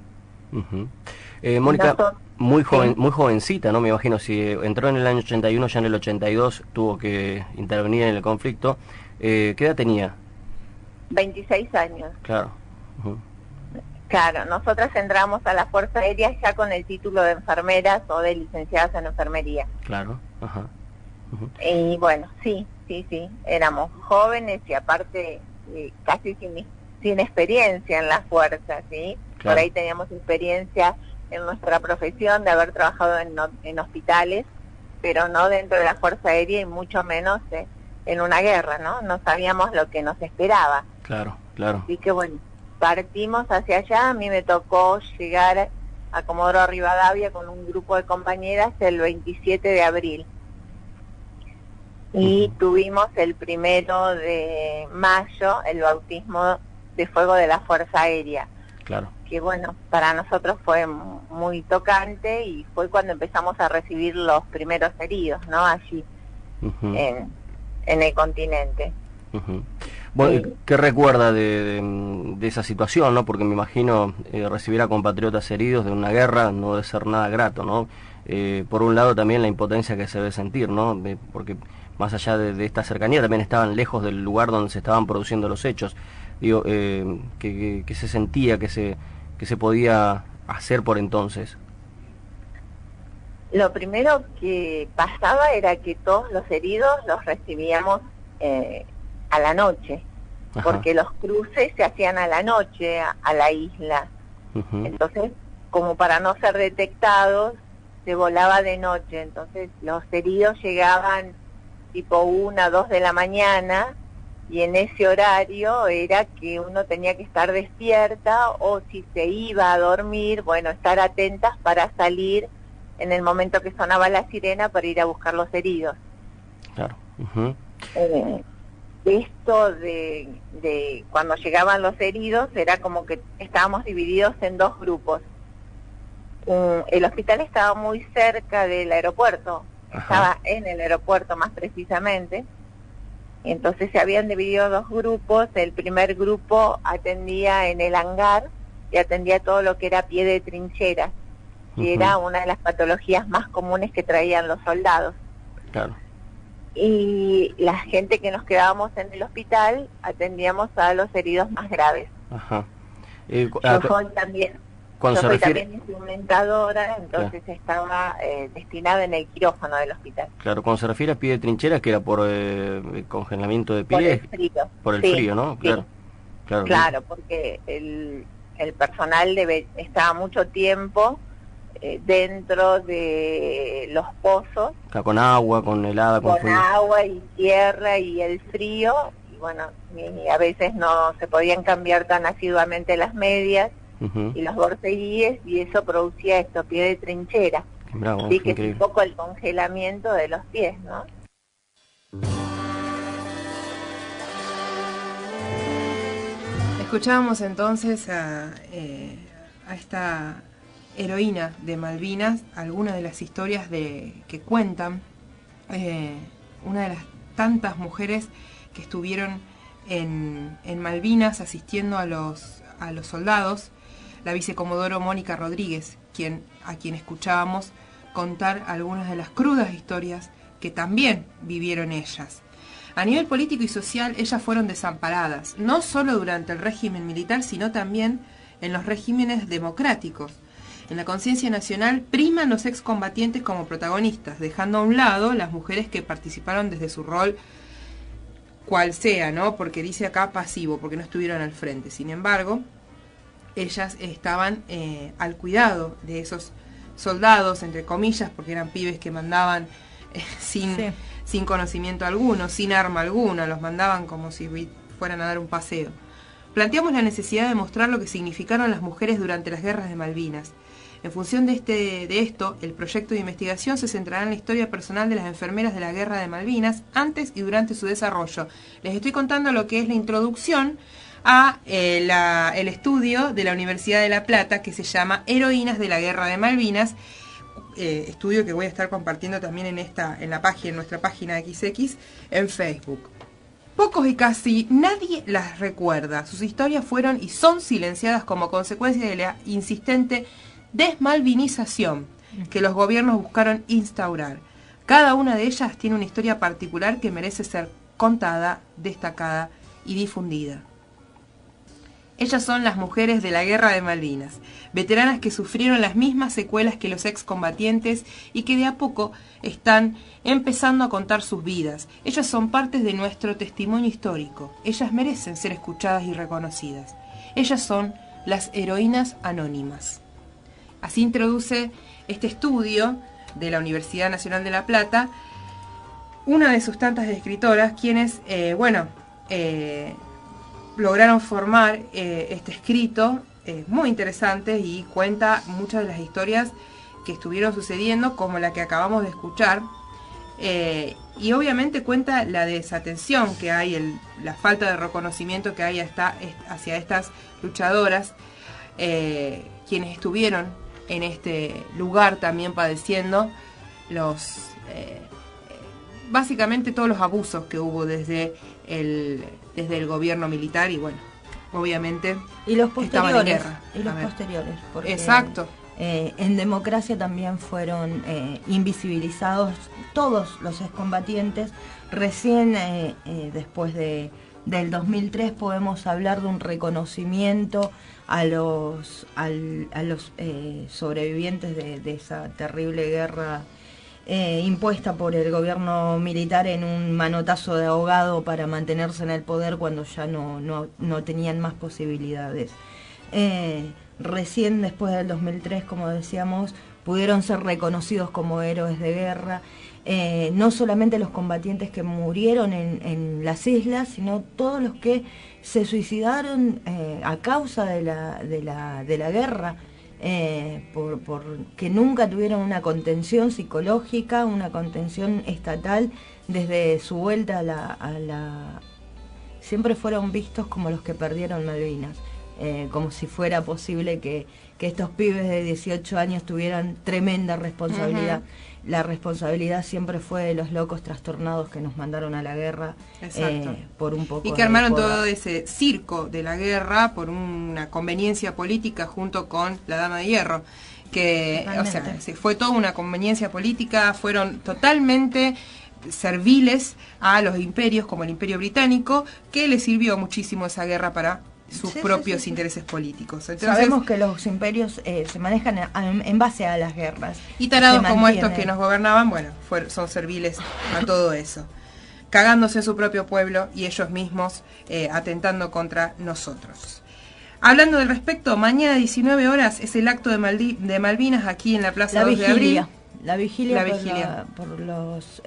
Mónica, muy jovencita, ¿no? Me imagino, si entró en el año 81, ya en el 82 tuvo que intervenir en el conflicto. ¿Qué edad tenía? 26 años. Claro. Claro, nosotras entramos a la Fuerza Aérea ya con el título de enfermeras o de licenciadas en enfermería. Claro. Y bueno, sí, éramos jóvenes y aparte casi sin experiencia en la fuerza, ¿sí? Por ahí teníamos experiencia en nuestra profesión de haber trabajado en hospitales, pero no dentro de la Fuerza Aérea y mucho menos en una guerra, ¿no? No sabíamos lo que nos esperaba. Claro. Así que bueno, partimos hacia allá. A mí me tocó llegar a Comodoro Rivadavia con un grupo de compañeras el 27 de abril. Y tuvimos el 1 de mayo el bautismo de fuego de la Fuerza Aérea. Claro. Que bueno, para nosotros fue muy tocante y fue cuando empezamos a recibir los primeros heridos, ¿no? Allí, en el continente. Bueno, ¿qué recuerda de esa situación, no? Porque me imagino recibir a compatriotas heridos de una guerra no debe ser nada grato, ¿no? Por un lado también la impotencia que se debe sentir, ¿no? Porque más allá de esta cercanía también estaban lejos del lugar donde se estaban produciendo los hechos. Digo, que se sentía, que se podía hacer por entonces. Lo primero que pasaba era que todos los heridos los recibíamos a la noche, porque los cruces se hacían a la noche a la isla. Entonces, como para no ser detectados, se volaba de noche. Entonces los heridos llegaban tipo 1, 2 de la mañana, y en ese horario era que uno tenía que estar despierta, o si se iba a dormir, bueno, estar atentas para salir en el momento que sonaba la sirena para ir a buscar los heridos. Claro. esto de cuando llegaban los heridos, era como que estábamos divididos en dos grupos. El hospital estaba muy cerca del aeropuerto, estaba en el aeropuerto más precisamente, entonces se habían dividido dos grupos. El primer grupo atendía en el hangar y atendía todo lo que era pie de trinchera, que era una de las patologías más comunes que traían los soldados. Claro. Y la gente que nos quedábamos en el hospital atendíamos a los heridos más graves. Ajá. Yo soy también, también instrumentadora, entonces estaba destinada en el quirófano del hospital. Claro, cuando se refiere a pie de trinchera, que era por congelamiento de pies. Por el frío. Por el sí, frío, ¿no? Sí. Claro. Claro, porque el personal estaba mucho tiempo dentro de los pozos, con agua, con helada, con frío. Agua y tierra y el frío, y bueno, y a veces no se podían cambiar tan asiduamente las medias y los borceguíes, y eso producía esto, pie de trinchera. Bravo, así que es un poco el congelamiento de los pies, ¿no? Escuchábamos entonces a esta heroína de Malvinas, algunas de las historias que cuentan una de las tantas mujeres que estuvieron en Malvinas asistiendo a los soldados, la vicecomodoro Mónica Rodríguez, a quien escuchábamos contar algunas de las crudas historias que también vivieron ellas. A nivel político y social, ellas fueron desamparadas, no solo durante el régimen militar, sino también en los regímenes democráticos. En la conciencia nacional priman los excombatientes como protagonistas, dejando a un lado las mujeres que participaron desde su rol, cual sea, ¿no? Porque dice acá pasivo, porque no estuvieron al frente. Sin embargo, ellas estaban al cuidado de esos soldados, entre comillas, porque eran pibes que mandaban sin conocimiento alguno, sin arma alguna, los mandaban como si fueran a dar un paseo. Planteamos la necesidad de mostrar lo que significaron las mujeres durante las guerras de Malvinas. En función de esto, el proyecto de investigación se centrará en la historia personal de las enfermeras de la Guerra de Malvinas antes y durante su desarrollo. Les estoy contando lo que es la introducción a el estudio de la Universidad de La Plata, que se llama Heroínas de la Guerra de Malvinas, estudio que voy a estar compartiendo también en nuestra página XX en Facebook. Pocos y casi nadie las recuerda. Sus historias fueron y son silenciadas como consecuencia de la insistente desmalvinización que los gobiernos buscaron instaurar. Cada una de ellas tiene una historia particular que merece ser contada, destacada y difundida. Ellas son las mujeres de la Guerra de Malvinas, veteranas que sufrieron las mismas secuelas que los excombatientes y que de a poco están empezando a contar sus vidas. Ellas son partes de nuestro testimonio histórico. Ellas merecen ser escuchadas y reconocidas. Ellas son las heroínas anónimas. Así introduce este estudio de la Universidad Nacional de La Plata una de sus tantas escritoras, quienes, lograron formar este escrito muy interesante y cuenta muchas de las historias que estuvieron sucediendo, como la que acabamos de escuchar, y obviamente cuenta la desatención que hay, la falta de reconocimiento que hay hacia estas luchadoras, quienes estuvieron en este lugar también padeciendo básicamente todos los abusos que hubo desde el gobierno militar y bueno, obviamente y los posteriores, estaban en guerra. Porque, exacto. En democracia también fueron invisibilizados todos los excombatientes. Recién después del 2003 podemos hablar de un reconocimiento a los sobrevivientes de esa terrible guerra impuesta por el gobierno militar en un manotazo de ahogado para mantenerse en el poder cuando ya no tenían más posibilidades. Recién después del 2003, como decíamos, pudieron ser reconocidos como héroes de guerra, no solamente los combatientes que murieron en las islas, sino todos los que se suicidaron a causa de la guerra, porque nunca tuvieron una contención psicológica, una contención estatal desde su vuelta siempre fueron vistos como los que perdieron Malvinas. Como si fuera posible que estos pibes de 18 años tuvieran tremenda responsabilidad. La responsabilidad siempre fue de los locos trastornados que nos mandaron a la guerra por un poco. Y que armaron todo ese circo de la guerra por una conveniencia política junto con la Dama de Hierro. Que, o sea, fue toda una conveniencia política, fueron totalmente serviles a los imperios, como el Imperio Británico, que le sirvió muchísimo esa guerra para sus propios intereses políticos. Entonces, sabemos que los imperios se manejan en base a las guerras. Y tarados como estos que nos gobernaban, bueno, son serviles a todo eso. Cagándose en su propio pueblo y ellos mismos atentando contra nosotros. Hablando del respecto, mañana 19 horas es el acto de Malvinas aquí en la Plaza 2 de Abril. La vigilia por los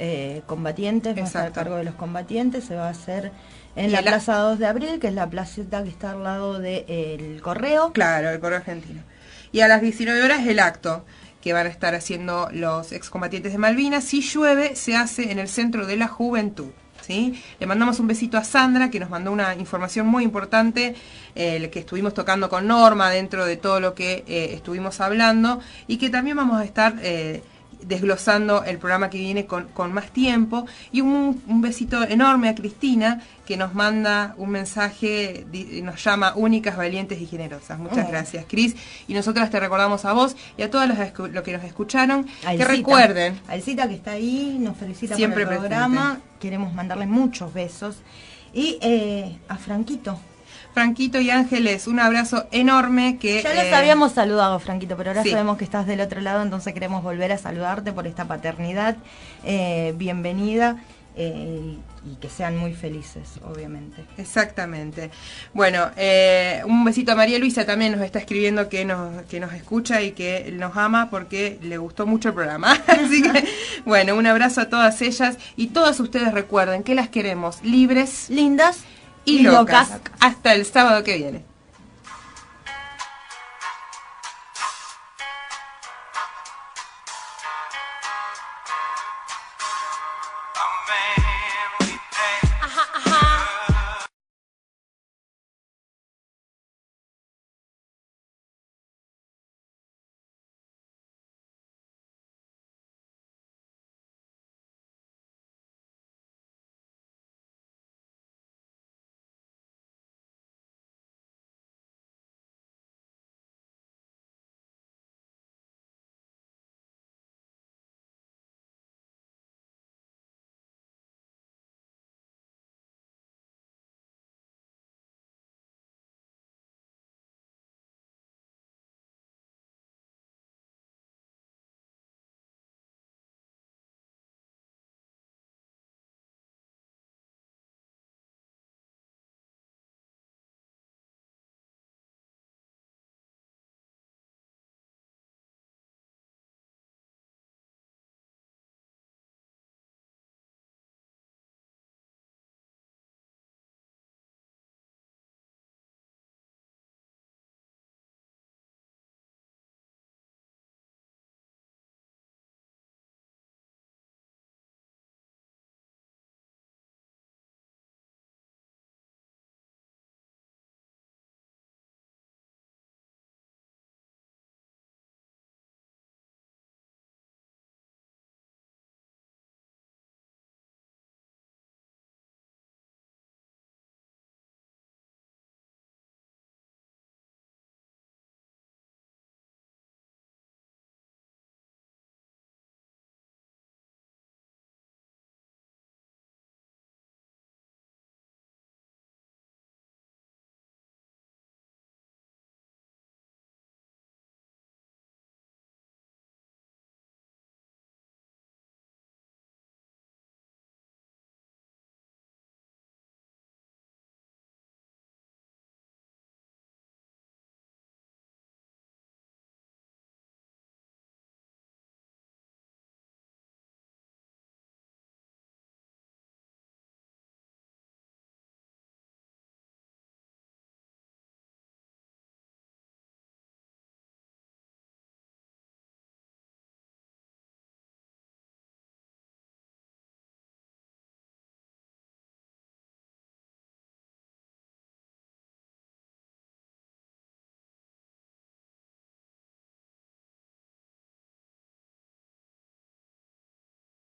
combatientes, va a estar a cargo de los combatientes, se va a hacer en la Plaza 2 de Abril, que es la placita que está al lado del Correo. Claro, el Correo Argentino. Y a las 19 horas el acto que van a estar haciendo los excombatientes de Malvinas. Si llueve, se hace en el Centro de la Juventud. ¿Sí? Le mandamos un besito a Sandra, que nos mandó una información muy importante, que estuvimos tocando con Norma dentro de todo lo que estuvimos hablando, y que también vamos a estar desglosando el programa que viene con más tiempo. Y un besito enorme a Cristina, que nos manda un mensaje, nos llama únicas, valientes y generosas. Muchas gracias, Cris. Y nosotras te recordamos a vos y a todos los que nos escucharon, que recuerden. A Elcita, que está ahí, nos felicita siempre por el programa. Queremos mandarle muchos besos. Y a Franquito. Franquito y Ángeles, un abrazo enorme. Que ya los habíamos saludado, Franquito, pero ahora sabemos que estás del otro lado, entonces queremos volver a saludarte por esta paternidad. Bienvenida. Y que sean muy felices, obviamente. Exactamente. Bueno, un besito a María Luisa, también nos está escribiendo que nos escucha y que nos ama porque le gustó mucho el programa. Así que, bueno, un abrazo a todas ellas y todas ustedes recuerden que las queremos libres, lindas y locas. Hasta el sábado que viene.